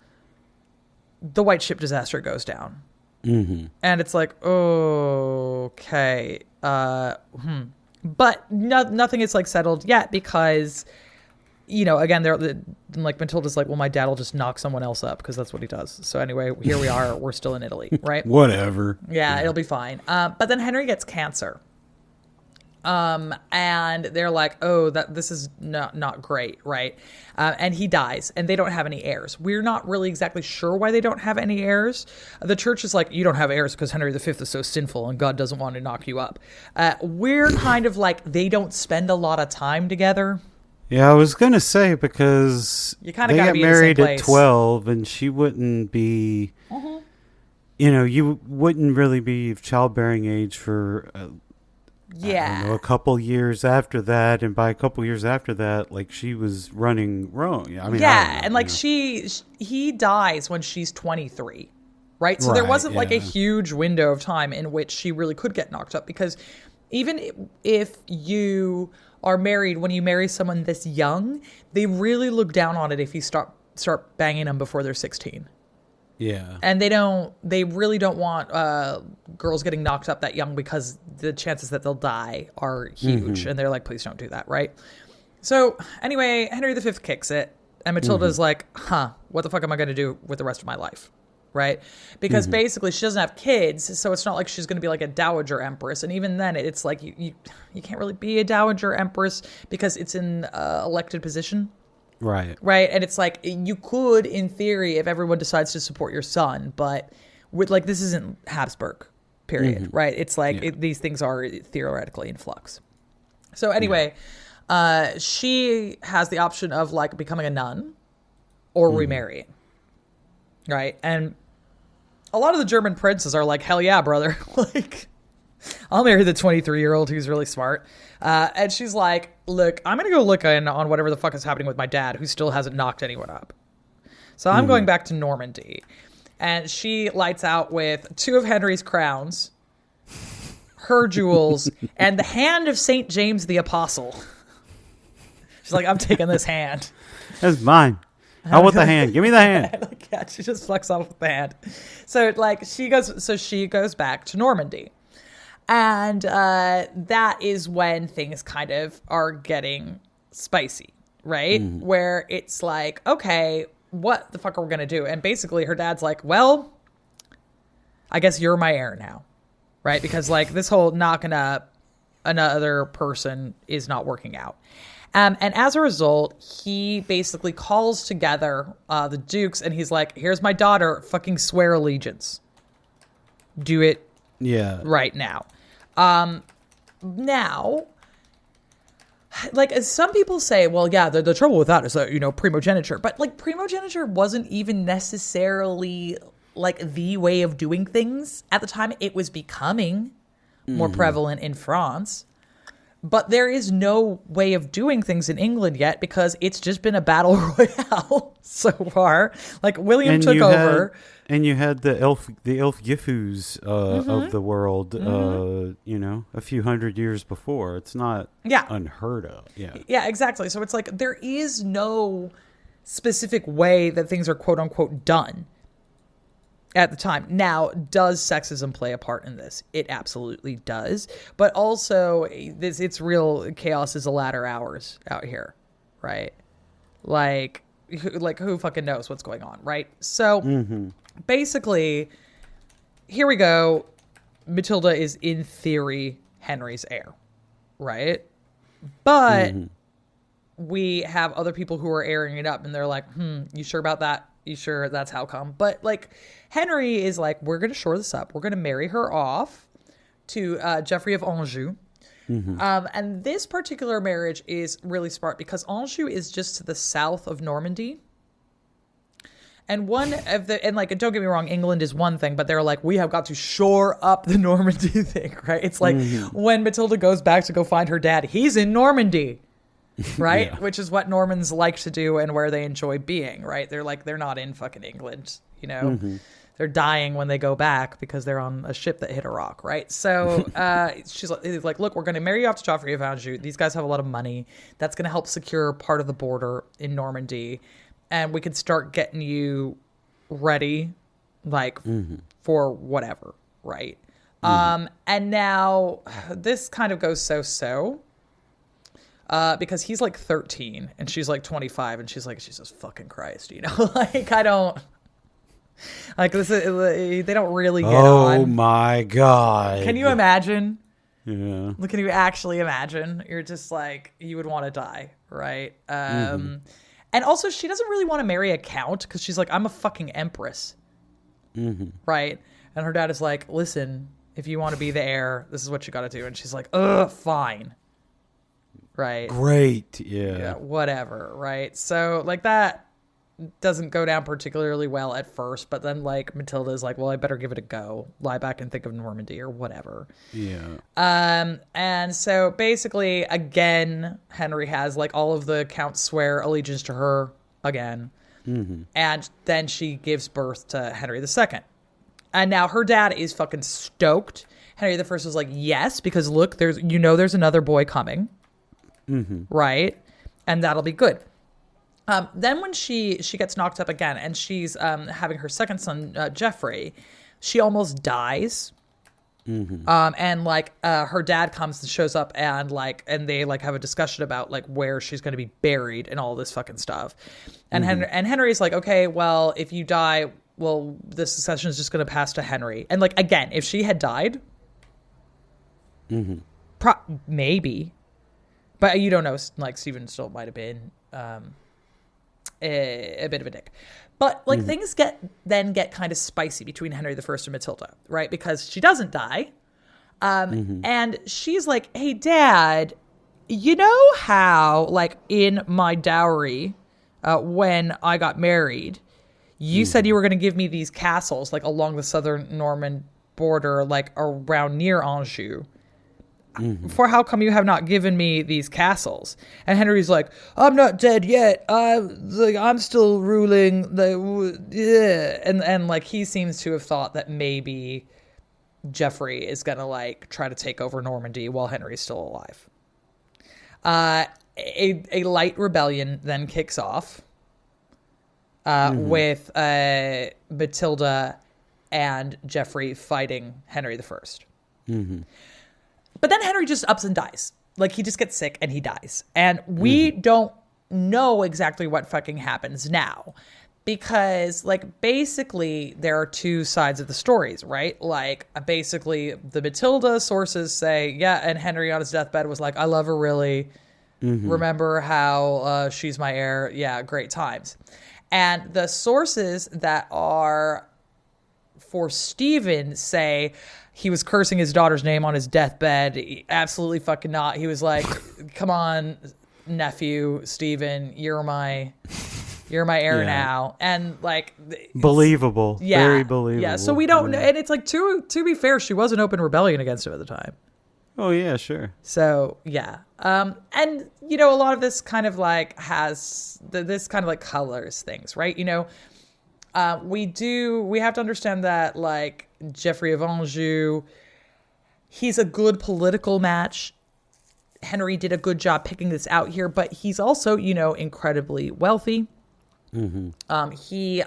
the White Ship disaster goes down. Mm-hmm. And it's like, okay. But nothing is like settled yet because, you know, again, they're like Matilda's like, well, my dad will just knock someone else up because that's what he does. So anyway, here we are. We're still in Italy, right? Whatever. Yeah, it'll be fine. But then Henry gets cancer. And they're like, oh, this is not great, right? And he dies, and they don't have any heirs. We're not really exactly sure why they don't have any heirs. The church is like, you don't have heirs because Henry V is so sinful, and God doesn't want to knock you up. We're kind of like, they don't spend a lot of time together. Yeah, I was gonna say because you kind they of got married at 12, and she wouldn't be. Mm-hmm. You know, you wouldn't really be of childbearing age for. Yeah, I don't know, a couple years after that, and by a couple years after that, like she was running Rome. I mean, yeah, and like he dies when she's 23, right? So there wasn't like a huge window of time in which she really could get knocked up because even if you are married, when you marry someone this young, they really look down on it if you start banging them before they're 16. Yeah. And they really don't want girls getting knocked up that young because the chances that they'll die are huge. Mm-hmm. And they're like, please don't do that, right? So anyway, Henry V kicks it. And Matilda's like, what the fuck am I going to do with the rest of my life? Right? Because basically she doesn't have kids. So it's not like she's going to be like a dowager empress. And even then, it's like you can't really be a dowager empress because it's an elected position. Right. And it's like you could, in theory, if everyone decides to support your son, but with like this isn't Habsburg, period. Right? It's like these things are theoretically in flux. So anyway, she has the option of like becoming a nun or remarrying. Right? And a lot of the German princes are like, hell yeah, brother. Like, I'll marry the 23-year-old who's really smart. And she's like, look, I'm going to go look on whatever the fuck is happening with my dad, who still hasn't knocked anyone up. So I'm going back to Normandy. And she lights out with 2 of Henry's crowns, her jewels, and the hand of St. James the Apostle. She's like, I'm taking this hand. That's mine. I want the hand. Give me the hand. Like, yeah, she just flex off with the hand. So like she goes back to Normandy. And that is when things kind of are getting spicy, right? Where it's like, okay, what the fuck are we going to do? And basically her dad's like, well, I guess you're my heir now, right? Because like this whole knocking up another person is not working out. And as a result, he basically calls together the dukes and he's like, here's my daughter, fucking swear allegiance. Do it right now. Now, like as some people say, well, yeah, the trouble with that is that, you know, primogeniture. But like primogeniture wasn't even necessarily like the way of doing things at the time. It was becoming more prevalent in France. But there is no way of doing things in England yet because it's just been a battle royale so far. Like William took over. And you had the elf Gifus of the world, you know, a few hundred years before. It's not unheard of. Yeah, exactly. So it's like there is no specific way that things are quote unquote done. at the time. Now, does sexism play a part in this? It absolutely does. But also, it's real chaos is the latter hours out here, right? Like who fucking knows what's going on, right? So basically, here we go. Matilda is in theory Henry's heir, right? But we have other people who are airing it up, and they're like, you sure about that? You sure that's how come? But like, Henry is like, we're going to shore this up. We're going to marry her off to Geoffrey of Anjou. And this particular marriage is really smart because Anjou is just to the south of Normandy. And like, don't get me wrong, England is one thing, but they're like, we have got to shore up the Normandy thing, right? It's like when Matilda goes back to go find her dad, he's in Normandy, right? Yeah. Which is what Normans like to do and where they enjoy being, right? They're like, they're not in fucking England, you know? They're dying when they go back because they're on a ship that hit a rock, right? So she's like, look, we're going to marry you off to Joffrey of Anjou. These guys have a lot of money. That's going to help secure part of the border in Normandy. And we could start getting you ready, like, for whatever, right? And now this kind of goes so-so. Because he's like 13 and she's like 25 and she's like, Jesus fucking Christ, you know? Like, I don't... Like, this is, they don't really get on. Oh my God. Can you imagine? Yeah. Can you actually imagine? You're just like, you would want to die, right? And also, she doesn't really want to marry a count because she's like, I'm a fucking empress. Right? And her dad is like, listen, if you want to be the heir, this is what you got to do. And she's like, ugh, fine. Right? Great. Yeah. Whatever. Right? So, like, that doesn't go down particularly well at first, but then like Matilda's like, well, I better give it a go, lie back and think of Normandy or whatever. And so basically, again, Henry has like all of the counts swear allegiance to her again, and then she gives birth to Henry II. And now her dad is fucking stoked. Henry I was like, yes, because look, there's another boy coming, right? And that'll be good. Then when she gets knocked up again and she's having her second son, Geoffrey, she almost dies. And like her dad comes and shows up and they like have a discussion about like where she's going to be buried and all this fucking stuff. And Henry's like, okay, well, if you die, well, the succession is just going to pass to Henry. And like, again, if she had died, maybe, but you don't know, like Stephen still might have been, a bit of a dick. But like things get kind of spicy between Henry I and Matilda, right? Because she doesn't die. And she's like, hey, Dad, you know how like in my dowry, when I got married, you said you were going to give me these castles like along the southern Norman border, like around near Anjou. For how come you have not given me these castles? And Henry's like, I'm not dead yet. I'm still ruling. And like he seems to have thought that maybe Geoffrey is gonna like try to take over Normandy while Henry's still alive. A light rebellion then kicks off with Matilda and Geoffrey fighting Henry I. But then Henry just ups and dies. Like, he just gets sick and he dies. And we don't know exactly what fucking happens now. Because, like, basically, there are two sides of the stories, right? Like, basically, the Matilda sources say, yeah, and Henry on his deathbed was like, I love her really. Remember how she's my heir? Yeah, great times. And the sources that are for Stephen say he was cursing his daughter's name on his deathbed. Absolutely fucking not. He was like, come on, nephew, Stephen, you're my heir now. And like, believable. Yeah. Very believable. Yeah. So we don't know. And it's like, to be fair, she was an open rebellion against him at the time. Oh yeah, sure. So yeah. And you know, a lot of this kind of like has this kind of like colors things, right? You know, we have to understand that like Geoffrey of Anjou, he's a good political match. Henry did a good job picking this out here, but he's also, you know, incredibly wealthy. He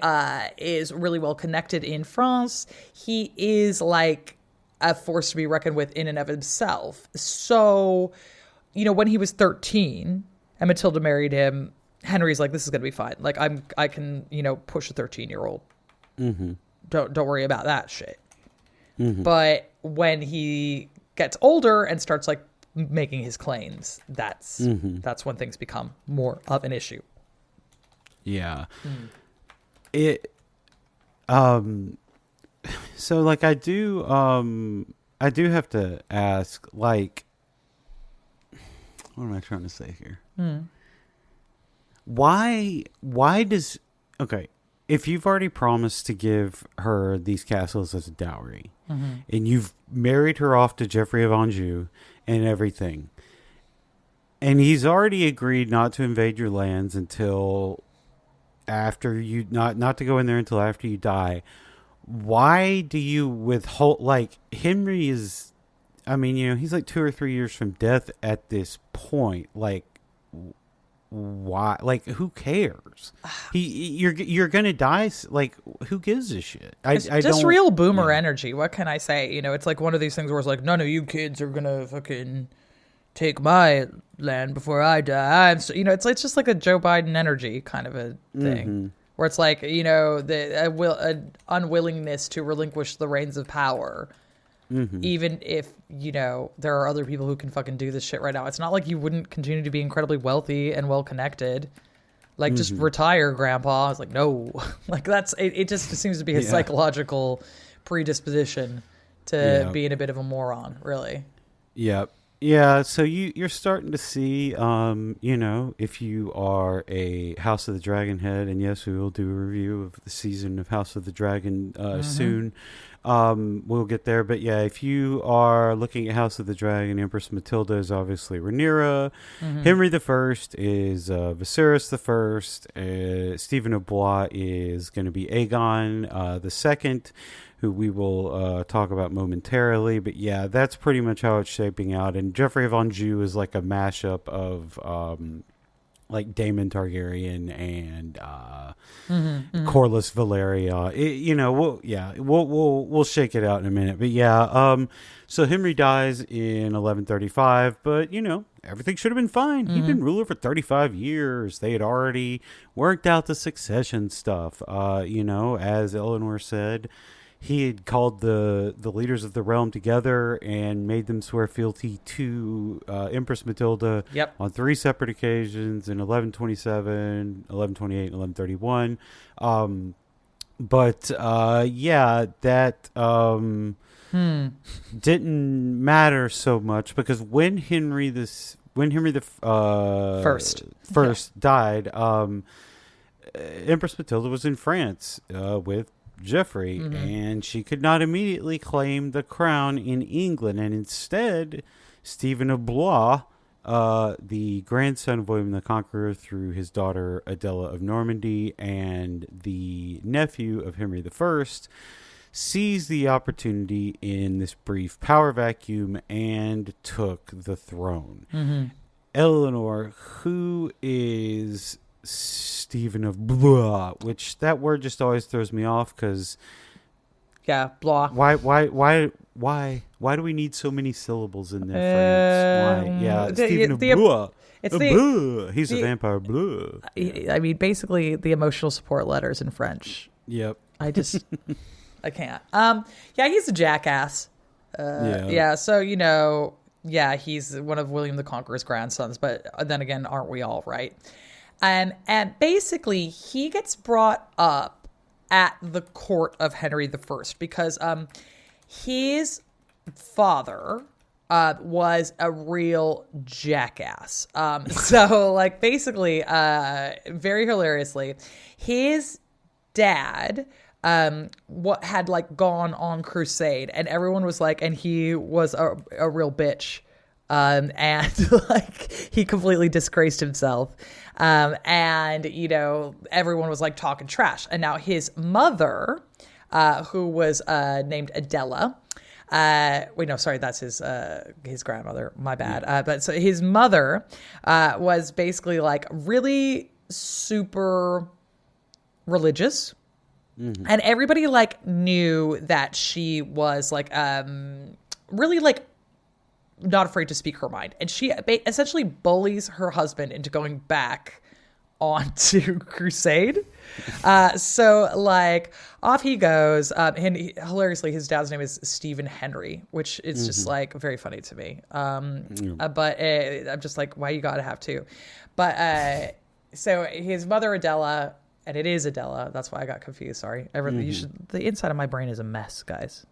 is really well connected in France. He is like a force to be reckoned with in and of himself. So, when he was 13 and Matilda married him, Henry's like, this is going to be fine. Like, I can, push a 13-year-old. Don't worry about that shit. But when he gets older and starts like making his claims, that's when things become more of an issue. Yeah. It so like I do have to ask, like, what am I trying to say here? Why does, okay, if you've already promised to give her these castles as a dowry, and you've married her off to Geoffrey of Anjou and everything, and he's already agreed not to invade your lands until after you, not to go in there until after you die, why do you withhold, like, Henry is, I mean, he's like 2 or 3 years from death at this point, like, why? Like, who cares? You're gonna die. Like, who gives a shit? I just don't, real boomer energy. What can I say? It's like one of these things where it's like, none of you kids are gonna fucking take my land before I die. It's just like a Joe Biden energy kind of a thing, where it's like, the unwillingness to relinquish the reins of power. Even if, there are other people who can fucking do this shit right now. It's not like you wouldn't continue to be incredibly wealthy and well connected. Like, just retire, grandpa. I was like, no. Like, that's it just seems to be a psychological predisposition to being a bit of a moron, really. Yep. Yeah, so you're starting to see, if you are a House of the Dragon head, and yes, we will do a review of the season of House of the Dragon soon. We'll get there, but yeah, if you are looking at House of the Dragon, Empress Matilda is obviously Rhaenyra. Henry the First is Viserys the First. Stephen of Blois is going to be Aegon the Second, who we will talk about momentarily. But yeah, that's pretty much how it's shaping out. And Geoffrey of Anjou is like a mashup of like Daemon Targaryen and Corlys Valeria. We'll shake it out in a minute. But yeah, so Henry dies in 1135, but everything should have been fine. He'd been ruler for 35 years. They had already worked out the succession stuff. As Eleanor said, he had called the leaders of the realm together and made them swear fealty to Empress Matilda on 3 separate occasions in 1127, 1128, and 1131. That didn't matter so much, because when Henry the First died, Empress Matilda was in France with Geoffrey, and she could not immediately claim the crown in England, and instead Stephen of Blois, the grandson of William the Conqueror through his daughter Adela of Normandy and the nephew of Henry I, seized the opportunity in this brief power vacuum and took the throne. Eleanor, who is Stephen of Blois, which that word just always throws me off, because Blois. Why do we need so many syllables in there? Why? Yeah, Stephen of Blois. He's a vampire. Bleu. I mean, basically the emotional support letters in French. Yep. I can't. He's a jackass. So he's one of William the Conqueror's grandsons, but then again, aren't we all, right? And basically, he gets brought up at the court of Henry I because his father was a real jackass. So, like, basically, very hilariously, his dad had like gone on crusade, and everyone was like, and he was a real bitch. And like he completely disgraced himself. And everyone was like talking trash. And now his mother, who was named Adela, that's his grandmother. My bad. But so his mother was basically like really super religious. And everybody like knew that she was like really like not afraid to speak her mind, and she essentially bullies her husband into going back onto crusade. So like off he goes, and hilariously his dad's name is Stephen Henry, which is just like very funny to me. But I'm just like, why you gotta have two? But so his mother Adela. And it is Adela. That's why I got confused. Sorry. The inside of my brain is a mess, guys.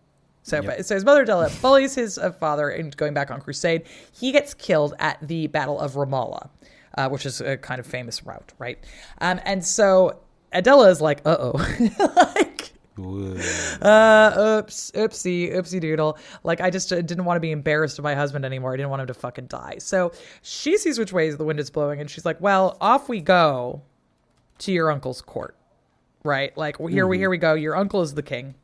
So, so his mother Adela bullies his father into going back on crusade. He gets killed at the Battle of Ramallah, which is a kind of famous route, right? And so Adela is like, like, oopsie doodle. Like, I just didn't want to be embarrassed of my husband anymore. I didn't want him to fucking die. So she sees which way the wind is blowing, and she's like, well, off we go to your uncle's court, right? Like, well, here we go. Your uncle is the king.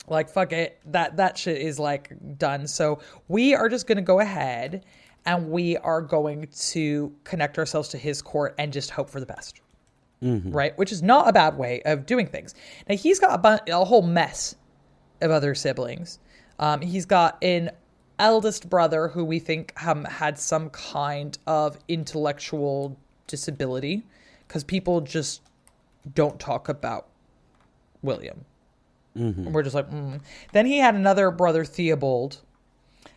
Like, fuck it. That shit is like done. So we are just going to go ahead and we are going to connect ourselves to his court and just hope for the best. Right? Which is not a bad way of doing things. Now, he's got a whole mess of other siblings. He's got an eldest brother who we think had some kind of intellectual disability, because people just don't talk about William. We're just like, Then he had another brother, Theobald.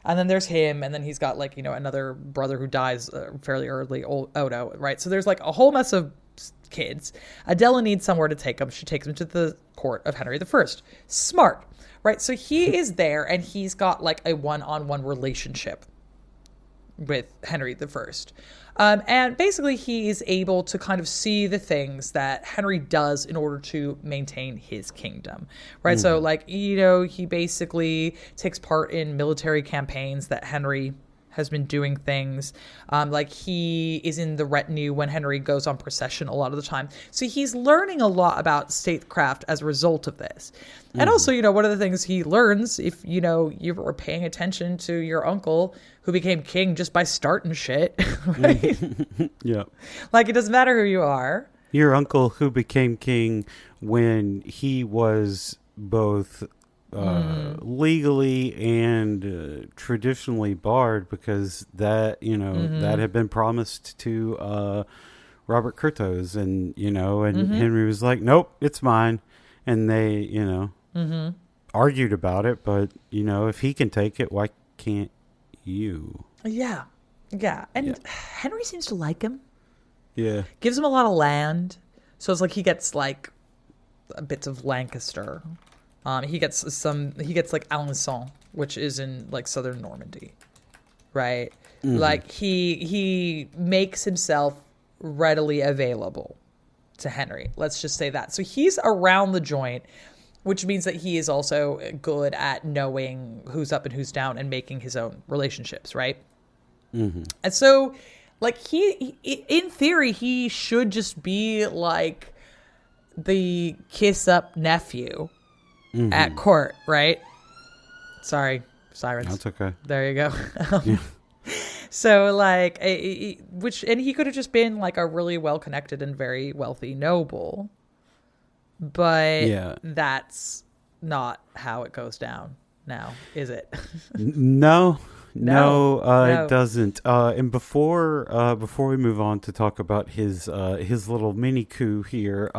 And then there's him. And then he's got like, another brother who dies fairly early, Odo, right? So there's like a whole mess of kids. Adela needs somewhere to take him. She takes him to the court of Henry I. Smart, right? So he is there and he's got like a one-on-one relationship with Henry I. And basically he is able to kind of see the things that Henry does in order to maintain his kingdom, right? So like, he basically takes part in military campaigns that Henry has been doing things. Like he is in the retinue when Henry goes on procession a lot of the time. So he's learning a lot about statecraft as a result of this. And also, one of the things he learns, if, you were paying attention to your uncle who became king just by starting shit, right? Yeah. Like, it doesn't matter who you are. Your uncle who became king when he was both legally and traditionally barred, because that, that had been promised to Robert Curthose, and, and Henry was like, nope, it's mine. And they, argued about it, but, if he can take it, why can't you? Yeah. Yeah. And Henry seems to like him. Yeah. Gives him a lot of land. So it's like he gets like bits of Lancaster. He gets like Alençon, which is in like southern Normandy. Right? Like he makes himself readily available to Henry. Let's just say that. So he's around the joint, which means that he is also good at knowing who's up and who's down and making his own relationships, right? And so, like, he in theory, he should just be like the kiss-up nephew at court, right? Sorry, sirens. That's okay. There you go. So, like, and he could have just been like a really well-connected and very wealthy noble. But that's not how it goes down now, is it? No, it doesn't. And before we move on to talk about his little mini coup here,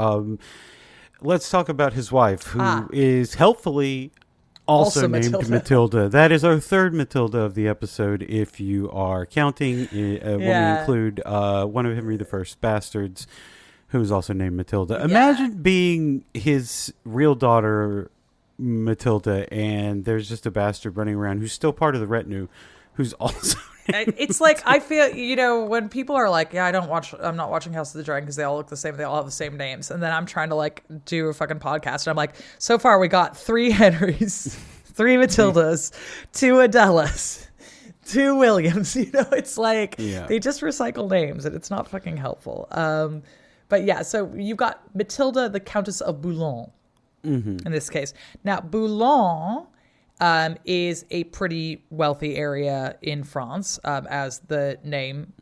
let's talk about his wife, who is helpfully also named Matilda. That is our third Matilda of the episode, if you are counting when we include one of Henry I's bastards, who's also named Matilda. Imagine being his real daughter, Matilda, and there's just a bastard running around who's still part of the retinue, who's also... It's like, I feel, when people are like, I'm not watching House of the Dragon because they all look the same, they all have the same names, and then I'm trying to like do a fucking podcast, and I'm like, so far we got 3 Henrys, 3 Matildas, 2 Adelas, 2 Williams. It's like they just recycle names, and it's not fucking helpful. But yeah, so you've got Matilda, the Countess of Boulogne, in this case. Now, Boulogne is a pretty wealthy area in France, as the name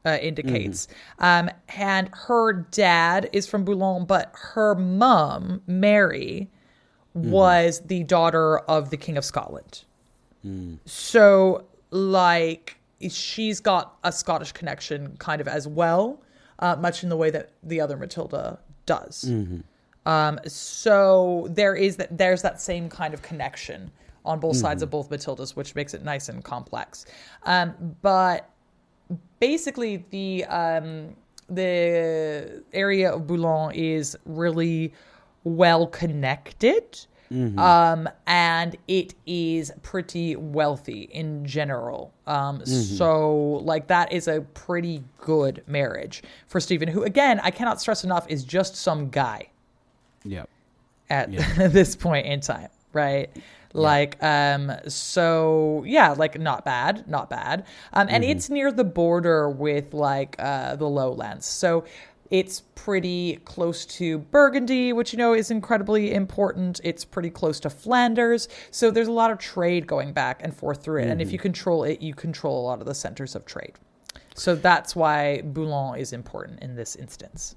indicates. And her dad is from Boulogne, but her mom, Mary, was the daughter of the King of Scotland. So, like, she's got a Scottish connection kind of as well, much in the way that the other Matilda does. So there's that same kind of connection on both sides of both Matildas, which makes it nice and complex. But basically, the area of Boulogne is really well connected. And it is pretty wealthy in general. So, like, that is a pretty good marriage for Stephen, who, again, I cannot stress enough, is just some guy. Yep. At this point in time, right? Like, so yeah, like not bad. And it's near the border with like the lowlands. So it's pretty close to Burgundy, which, you know, is incredibly important. It's pretty close to Flanders. So there's a lot of trade going back and forth through it. And if you control it, you control a lot of the centers of trade. So that's why Boulogne is important in this instance.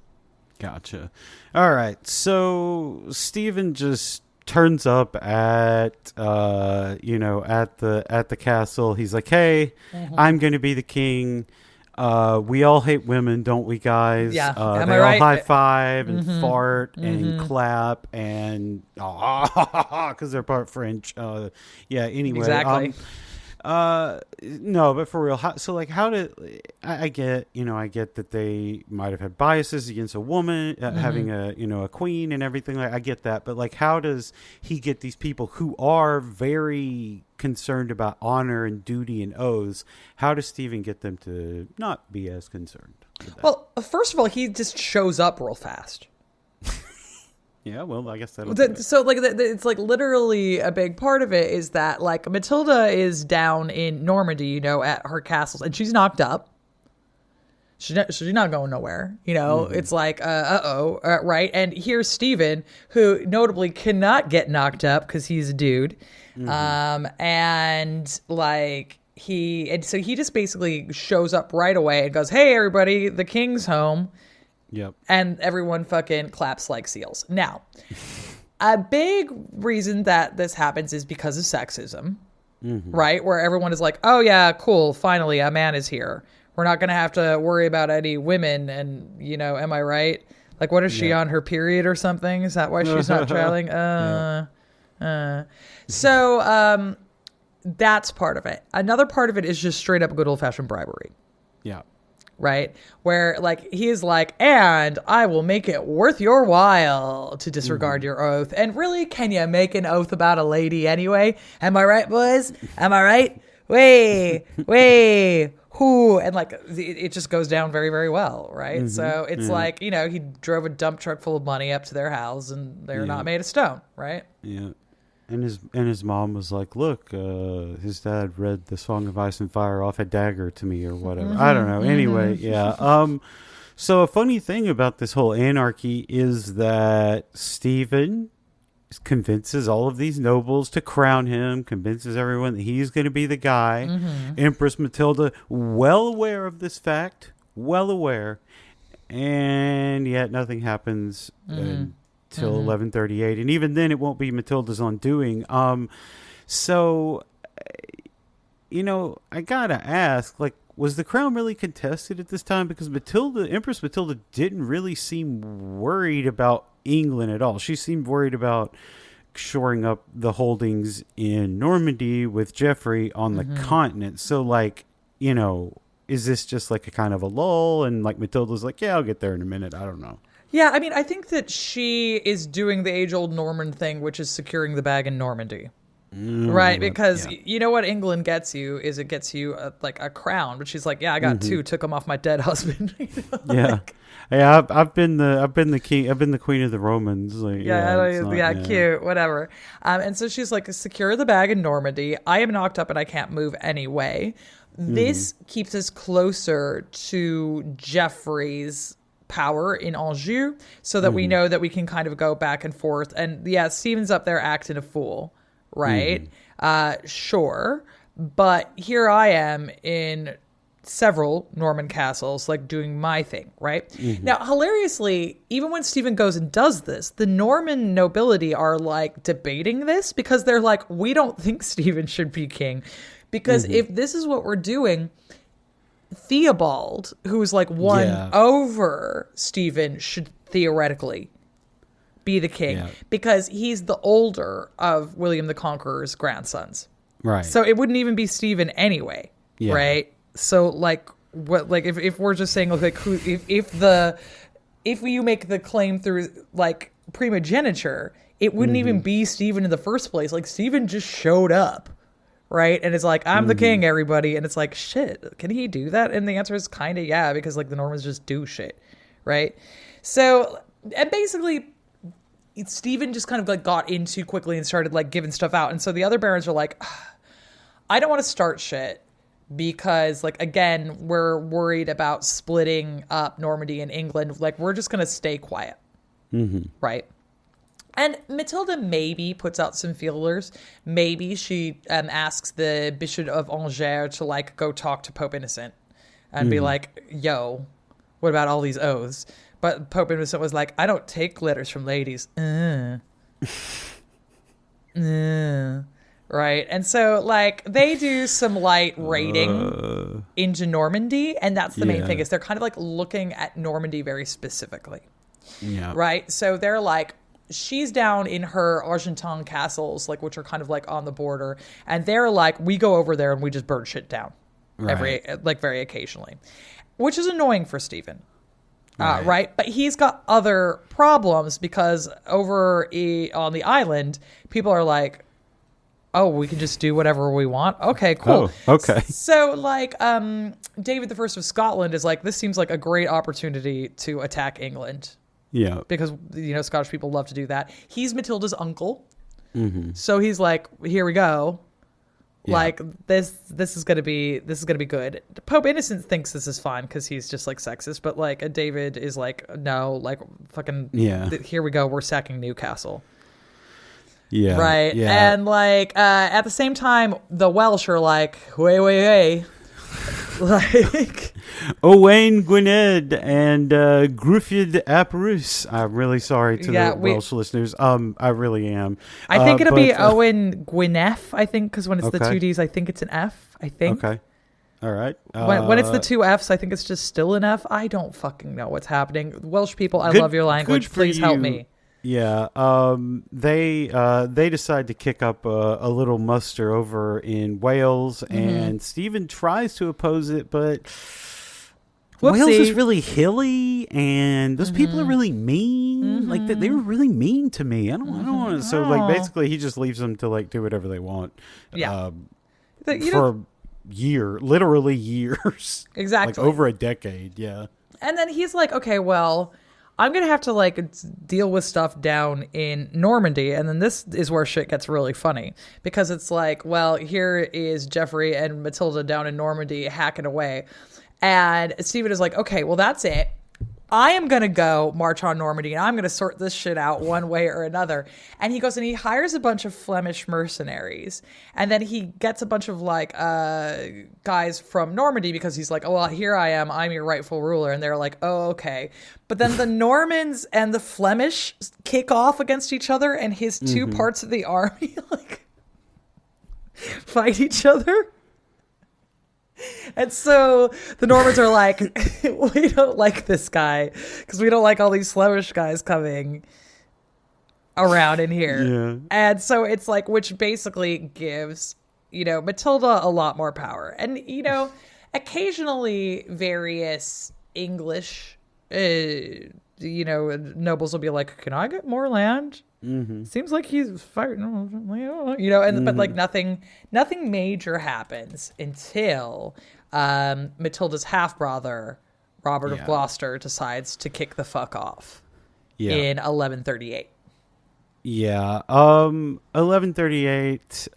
Gotcha. All right. So Stephen just turns up at at the castle. He's like, "Hey, I'm going to be the king. We all hate women, don't we, guys? Yeah. Am they I all right? high five and fart and clap and because they're part French. Anyway. Exactly. No, but for real, so like, how did I get that they might have had biases against a woman having a queen and everything. Like, I get that, but like, how does he get these people who are very concerned about honor and duty and oaths? How does Stephen get them to not be as concerned with that? Well, first of all, he just shows up real fast. Yeah, well, I guess that'll So, like, it's like literally a big part of it is that, like, Matilda is down in Normandy, you know, at her castles, and she's knocked up. She's not going nowhere, you know. It's like, right? And here's Stephen, who notably cannot get knocked up because he's a dude, and like so he just basically shows up right away and goes, "Hey, everybody, the king's home." Yep. And everyone fucking claps like seals. Now, a big reason that this happens is because of sexism, right? Where everyone is like, "Oh yeah, cool, finally a man is here. We're not going to have to worry about any women." And, you know, am I right? Like, what is she on her period or something? Is that why she's not traveling? So that's part of it. Another part of it is just straight up good old fashioned bribery. Yeah. Right? Where, like, he's like, "And I will make it worth your while to disregard your oath." And really, can you make an oath about a lady anyway? Am I right, boys? Am I right? Way, who? And, like, it just goes down very, very well, right? So it's like, you know, he drove a dump truck full of money up to their house, and they're not made of stone, right? Yeah. And his mom was like, "Look, his dad read the Song of Ice and Fire off a dagger to me," or whatever. I don't know. Anyway, yeah. So a funny thing about this whole anarchy is that Stephen convinces all of these nobles to crown him, convinces everyone that he's going to be the guy. Empress Matilda, well aware of this fact, and yet nothing happens. Till 1138, and even then it won't be Matilda's undoing. So, you know, I gotta ask, like, was the crown really contested at this time? Because Empress Matilda didn't really seem worried about England at all. She seemed worried about shoring up the holdings in Normandy with Geoffrey on the continent. So, like, you know, is this just like a kind of a lull? And like Matilda's like, "Yeah, I'll get there in a minute." I don't know. Yeah, I mean, I think that she is doing the age-old Norman thing, which is securing the bag in Normandy. Right? Because you know what England gets you is it gets you like a crown. But she's like, "Yeah, I got two, took them off my dead husband." You know? Yeah. I've been the king. I've been the queen of the Romans. Like, cute, whatever. And so she's like, "Secure the bag in Normandy. I am knocked up and I can't move anyway." This keeps us closer to Geoffrey's power in Anjou, so that we know that we can kind of go back and forth. And yeah, Stephen's up there acting a fool, right? Sure. But here I am in several Norman castles, like doing my thing, right? Now, hilariously, even when Stephen goes and does this, the Norman nobility are like debating this because they're like, we don't think Stephen should be king. Because if this is what we're doing, Theobald, who's like won over Stephen, should theoretically be the king because he's the older of William the Conqueror's grandsons. Right. So it wouldn't even be Stephen anyway. Yeah. Right. So like what, like if we're just saying like who, if you make the claim through like primogeniture, it wouldn't even be Stephen in the first place. Like Stephen just showed up. Right. And it's like, I'm the king, everybody. And it's like, shit, can he do that? And the answer is kind of yeah, because like the Normans just do shit. Right. So, and basically, Stephen just kind of like got in too quickly and started like giving stuff out. And so the other barons are like, I don't want to start shit because like, again, we're worried about splitting up Normandy and England. Like, we're just going to stay quiet. Right. And Matilda maybe puts out some feelers. Maybe she asks the Bishop of Angers to like go talk to Pope Innocent and be like, yo, what about all these oaths? But Pope Innocent was like, I don't take letters from ladies. Right. And so like they do some light raiding into Normandy. And that's the main thing is they're kind of like looking at Normandy very specifically. Yeah. Right. So they're like, she's down in her Argentan castles, like which are kind of like on the border, and they're like, we go over there and we just burn shit down very occasionally, which is annoying for Stephen. Right. But he's got other problems because over on the island, people are like, oh, we can just do whatever we want. Okay, cool. Oh, okay. So like David I of Scotland is like, this seems like a great opportunity to attack England. Yeah. Because, you know, Scottish people love to do that. He's Matilda's uncle. So he's like, here we go. Yeah. Like this is going to be good. Pope Innocent thinks this is fine because he's just like sexist. But like David is like, no, like fucking, here we go. We're sacking Newcastle. Yeah. Right. Yeah. And like at the same time, the Welsh are like, way. Like Owain Gwynedd and Gruffydd ap Rhys. I'm really sorry to the Welsh listeners. I really am. I think it'll be Owain Gwynedd, I think, because when it's the two Ds, I think it's an F, I think. Okay. All right. When it's the two Fs, I think it's just still an F. I don't fucking know what's happening. Welsh people, I love your language. Please help me. Yeah, they decide to kick up a little muster over in Wales, and Stephen tries to oppose it, but Wales is really hilly, and those people are really mean. Like they were really mean to me. I don't want to. So like basically, he just leaves them to like do whatever they want. Yeah, for literally years. Exactly, like over a decade. Yeah, and then he's like, okay, well, I'm going to have to like deal with stuff down in Normandy. And then this is where shit gets really funny because it's like, well, here is Geoffrey and Matilda down in Normandy hacking away. And Stephen is like, okay, well, that's it. I am going to go march on Normandy and I'm going to sort this shit out one way or another. And he goes and he hires a bunch of Flemish mercenaries. And then he gets a bunch of like guys from Normandy because he's like, oh, well, here I am. I'm your rightful ruler. And they're like, oh, okay. But then the Normans and the Flemish kick off against each other and his two parts of the army like fight each other. And so the Normans are like, we don't like this guy because we don't like all these Flemish guys coming around in here. Yeah. And so it's like, which basically gives, you know, Matilda a lot more power. And, you know, occasionally various English, you know, nobles will be like, can I get more land? Seems like he's fighting, you know, and but like nothing major happens until Matilda's half brother Robert of Gloucester decides to kick the fuck off in 1138. Yeah, 1138.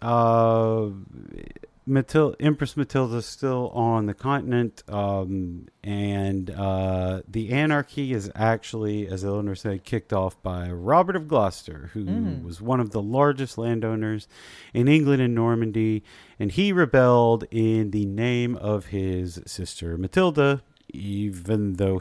Empress Matilda's still on the continent, and the anarchy is actually, as Eleanor said, kicked off by Robert of Gloucester, who was one of the largest landowners in England and Normandy, and he rebelled in the name of his sister Matilda, even though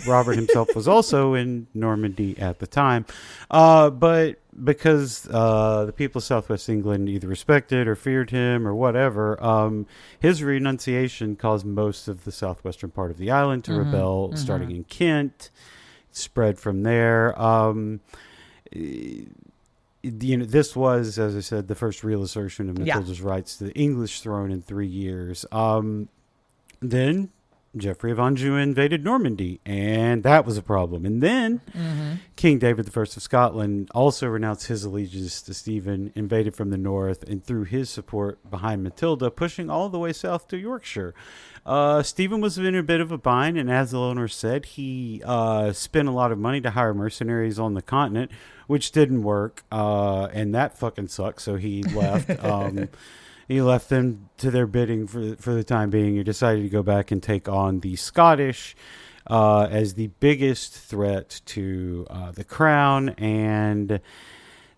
Robert himself was also in Normandy at the time. But because the people of Southwest England either respected or feared him or whatever, his renunciation caused most of the southwestern part of the island to rebel, starting in Kent, spread from there. This was, as I said, the first real assertion of Matilda's rights to the English throne in 3 years. Then Geoffrey of Anjou invaded Normandy, and that was a problem. And then King David I of Scotland also renounced his allegiance to Stephen, invaded from the north, and threw his support behind Matilda, pushing all the way south to Yorkshire. Stephen was in a bit of a bind, and as Eleanor said, he spent a lot of money to hire mercenaries on the continent, which didn't work, and that fucking sucked, so he left. He left them to their bidding for the time being. He decided to go back and take on the Scottish as the biggest threat to the crown, and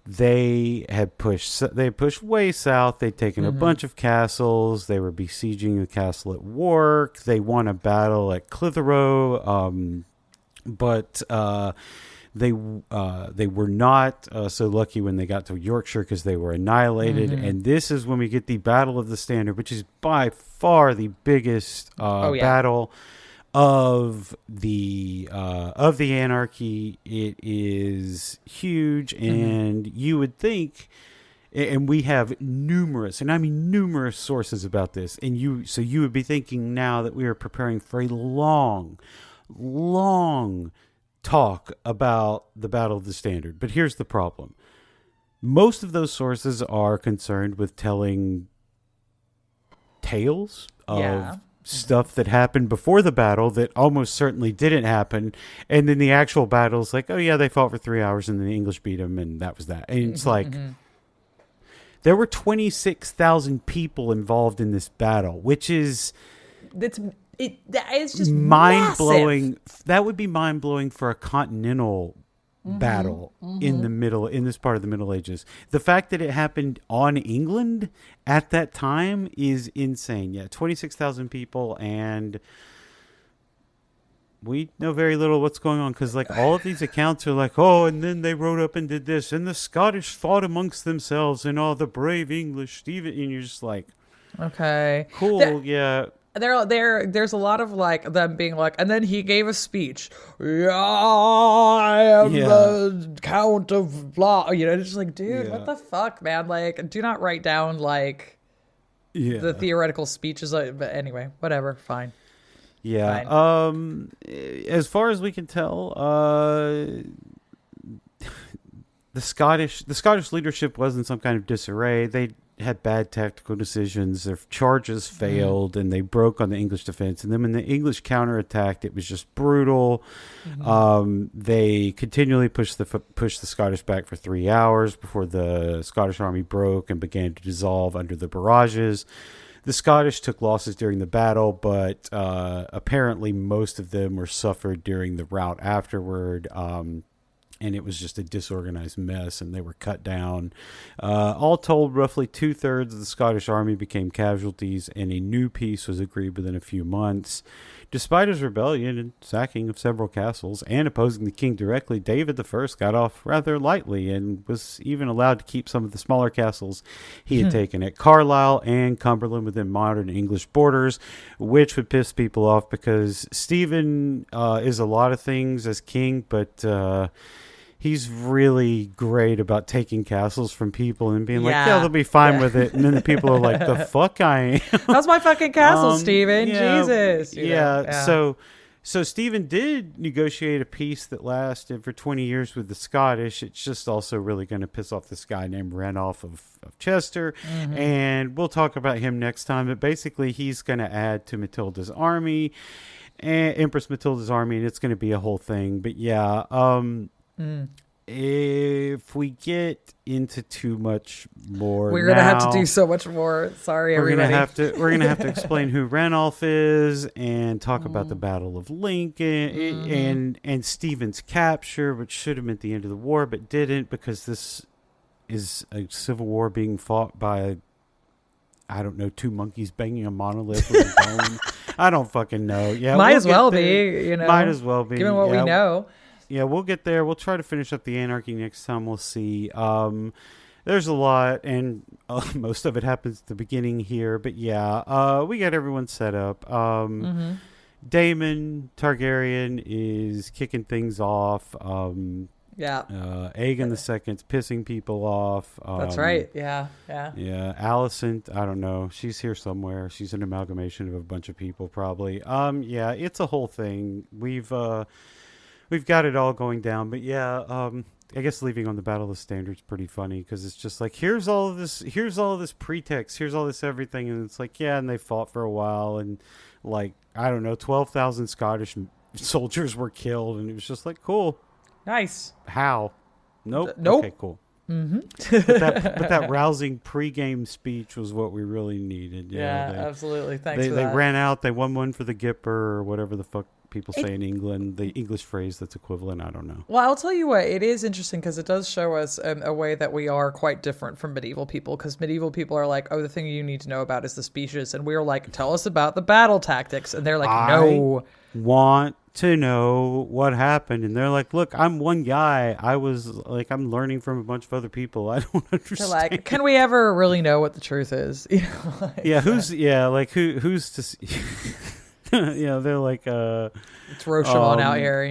they had pushed way south. They'd taken a bunch of castles. They were besieging the castle at Wark. They won a battle at Clitheroe, but they were not so lucky when they got to Yorkshire because they were annihilated. And this is when we get the Battle of the Standard, which is by far the biggest battle of the anarchy. It is huge, and you would think, and we have numerous, and I mean numerous sources about this, and you would be thinking now that we are preparing for a long talk about the Battle of the Standard. But here's the problem. Most of those sources are concerned with telling tales of stuff that happened before the battle that almost certainly didn't happen. And then the actual battle's like, oh yeah, they fought for 3 hours and then the English beat them and that was that. And it's like, there were 26,000 people involved in this battle, which is... That is just mind-blowing. That would be mind-blowing for a continental battle in this part of the Middle Ages. The fact that it happened on England at that time is insane. Yeah, 26,000 people, and we know very little what's going on because, like, all of these accounts are like, oh, and then they rode up and did this, and the Scottish fought amongst themselves, and all the brave English, Stephen, and you're just like, okay, cool, yeah. There's a lot of like them being like, and then he gave a speech. Yeah, I am the Count of blah. You know, it's just like, dude, what the fuck, man? Like, do not write down like the theoretical speeches. But anyway, whatever, fine. Yeah. Fine. As far as we can tell, the Scottish leadership was in some kind of disarray. They had bad tactical decisions. Their charges failed, and they broke on the English defense. And then when the English counterattacked, it was just brutal. They continually pushed the Scottish back for 3 hours before the Scottish army broke and began to dissolve under the barrages. The Scottish took losses during the battle, but apparently most of them were suffered during the rout afterward. And it was just a disorganized mess, and they were cut down. All told, roughly 2/3 of the Scottish army became casualties, and a new peace was agreed within a few months. Despite his rebellion and sacking of several castles and opposing the king directly, David I got off rather lightly and was even allowed to keep some of the smaller castles he had taken at Carlisle and Cumberland within modern English borders, which would piss people off because Stephen is a lot of things as king, but... he's really great about taking castles from people and being like, yeah, they'll be fine with it. And then the people are like, the fuck I am. That's my fucking castle, Stephen. Yeah, Jesus. So Stephen did negotiate a peace that lasted for 20 years with the Scottish. It's just also really going to piss off this guy named Ranulph of Chester. And we'll talk about him next time. But basically, he's going to add to Matilda's army, Empress Matilda's army, and it's going to be a whole thing. But yeah, if we get into too much more, we're gonna have to do so much more. Sorry, everybody. We're gonna have to explain who Ranulph is and talk about the Battle of Lincoln and Stephen's capture, which should have meant the end of the war, but didn't, because this is a civil war being fought by, I don't know, two monkeys banging a monolith with a bone. I don't fucking know. Yeah, might as well be. Might as well be. Given what we know. Yeah, we'll get there. We'll try to finish up the Anarchy next time. We'll see. There's a lot, and most of it happens at the beginning here. But yeah, we got everyone set up. Daemon Targaryen is kicking things off. Aegon II's pissing people off. That's right. Yeah. Alicent, I don't know. She's here somewhere. She's an amalgamation of a bunch of people, probably. It's a whole thing. We've got it all going down. But yeah, I guess leaving on the Battle of the Standard's pretty funny, because it's just like, here's all of this pretext, here's all this everything, and it's like, yeah, and they fought for a while, and like, I don't know, 12,000 Scottish soldiers were killed, and it was just like, cool. Nice. How? Nope. Nope. Okay, cool. But that rousing pregame speech was what we really needed. Yeah, absolutely. Thanks for that. They ran out. They won one for the Gipper, or whatever the fuck people say in England. The English phrase that's equivalent. I don't know. Well, I'll tell you what. It is interesting because it does show us a way that we are quite different from medieval people. Because medieval people are like, oh, the thing you need to know about is the speeches. And we're like, tell us about the battle tactics. And they're like, no. Want to know what happened, and they're like, look, I'm one guy. I was like, I'm learning from a bunch of other people. I don't understand. They're like, can we ever really know what the truth is? Who's to see? They're like, it's Rashomon out here,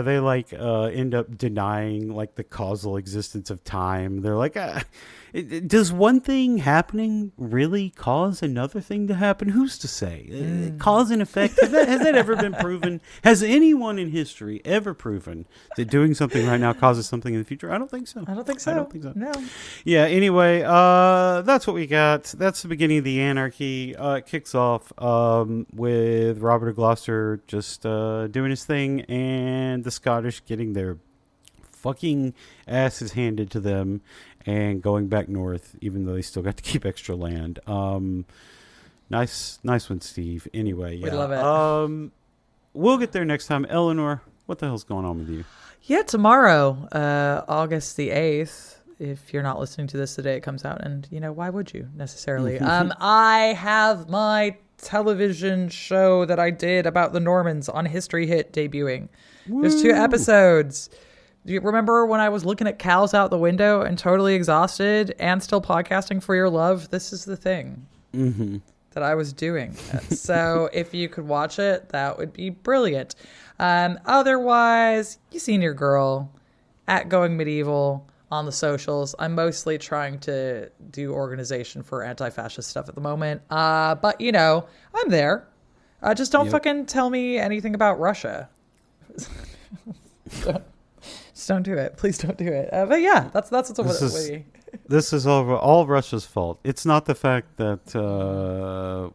they like end up denying like the causal existence of time. They're like, does one thing happening really cause another thing to happen? Who's to say? Cause and effect, has that ever been proven? Has anyone in history ever proven that doing something right now causes something in the future? I don't think so. No. Yeah, anyway, that's what we got. That's the beginning of the Anarchy. It kicks off with Robert of Gloucester just doing his thing, and the Scottish getting their fucking asses handed to them and going back north, even though they still got to keep extra land. Nice one, Steve. Anyway, yeah. We love it. We'll get there next time. Eleanor, what the hell's going on with you? Yeah, tomorrow, August the 8th, if you're not listening to this the day it comes out, and, why would you necessarily? I have my television show that I did about the Normans on History Hit debuting. Woo. There's 2 episodes. Do you remember when I was looking at cows out the window and totally exhausted and still podcasting for your love? This is the thing that I was doing. So if you could watch it, that would be brilliant. Otherwise, you seen your girl at Going Medieval on the socials. I'm mostly trying to do organization for anti-fascist stuff at the moment. But, I'm there. Just don't fucking tell me anything about Russia. Just don't do it. Please don't do it. But yeah, that's what's up with it. This is all Russia's fault. It's not the fact that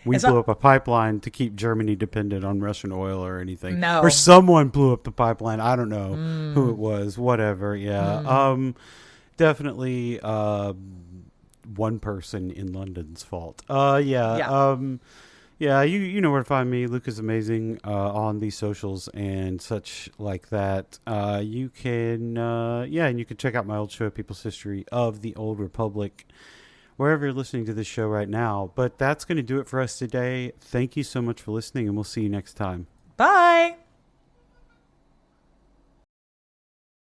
we blew up a pipeline to keep Germany dependent on Russian oil or anything. No. Or someone blew up the pipeline. I don't know who it was. Whatever. Yeah. Definitely one person in London's fault. Yeah, you know where to find me. Luke is amazing on these socials and such like that. You can and you can check out my old show, People's History of the Old Republic, wherever you're listening to this show right now. But that's going to do it for us today. Thank you so much for listening, and we'll see you next time. Bye.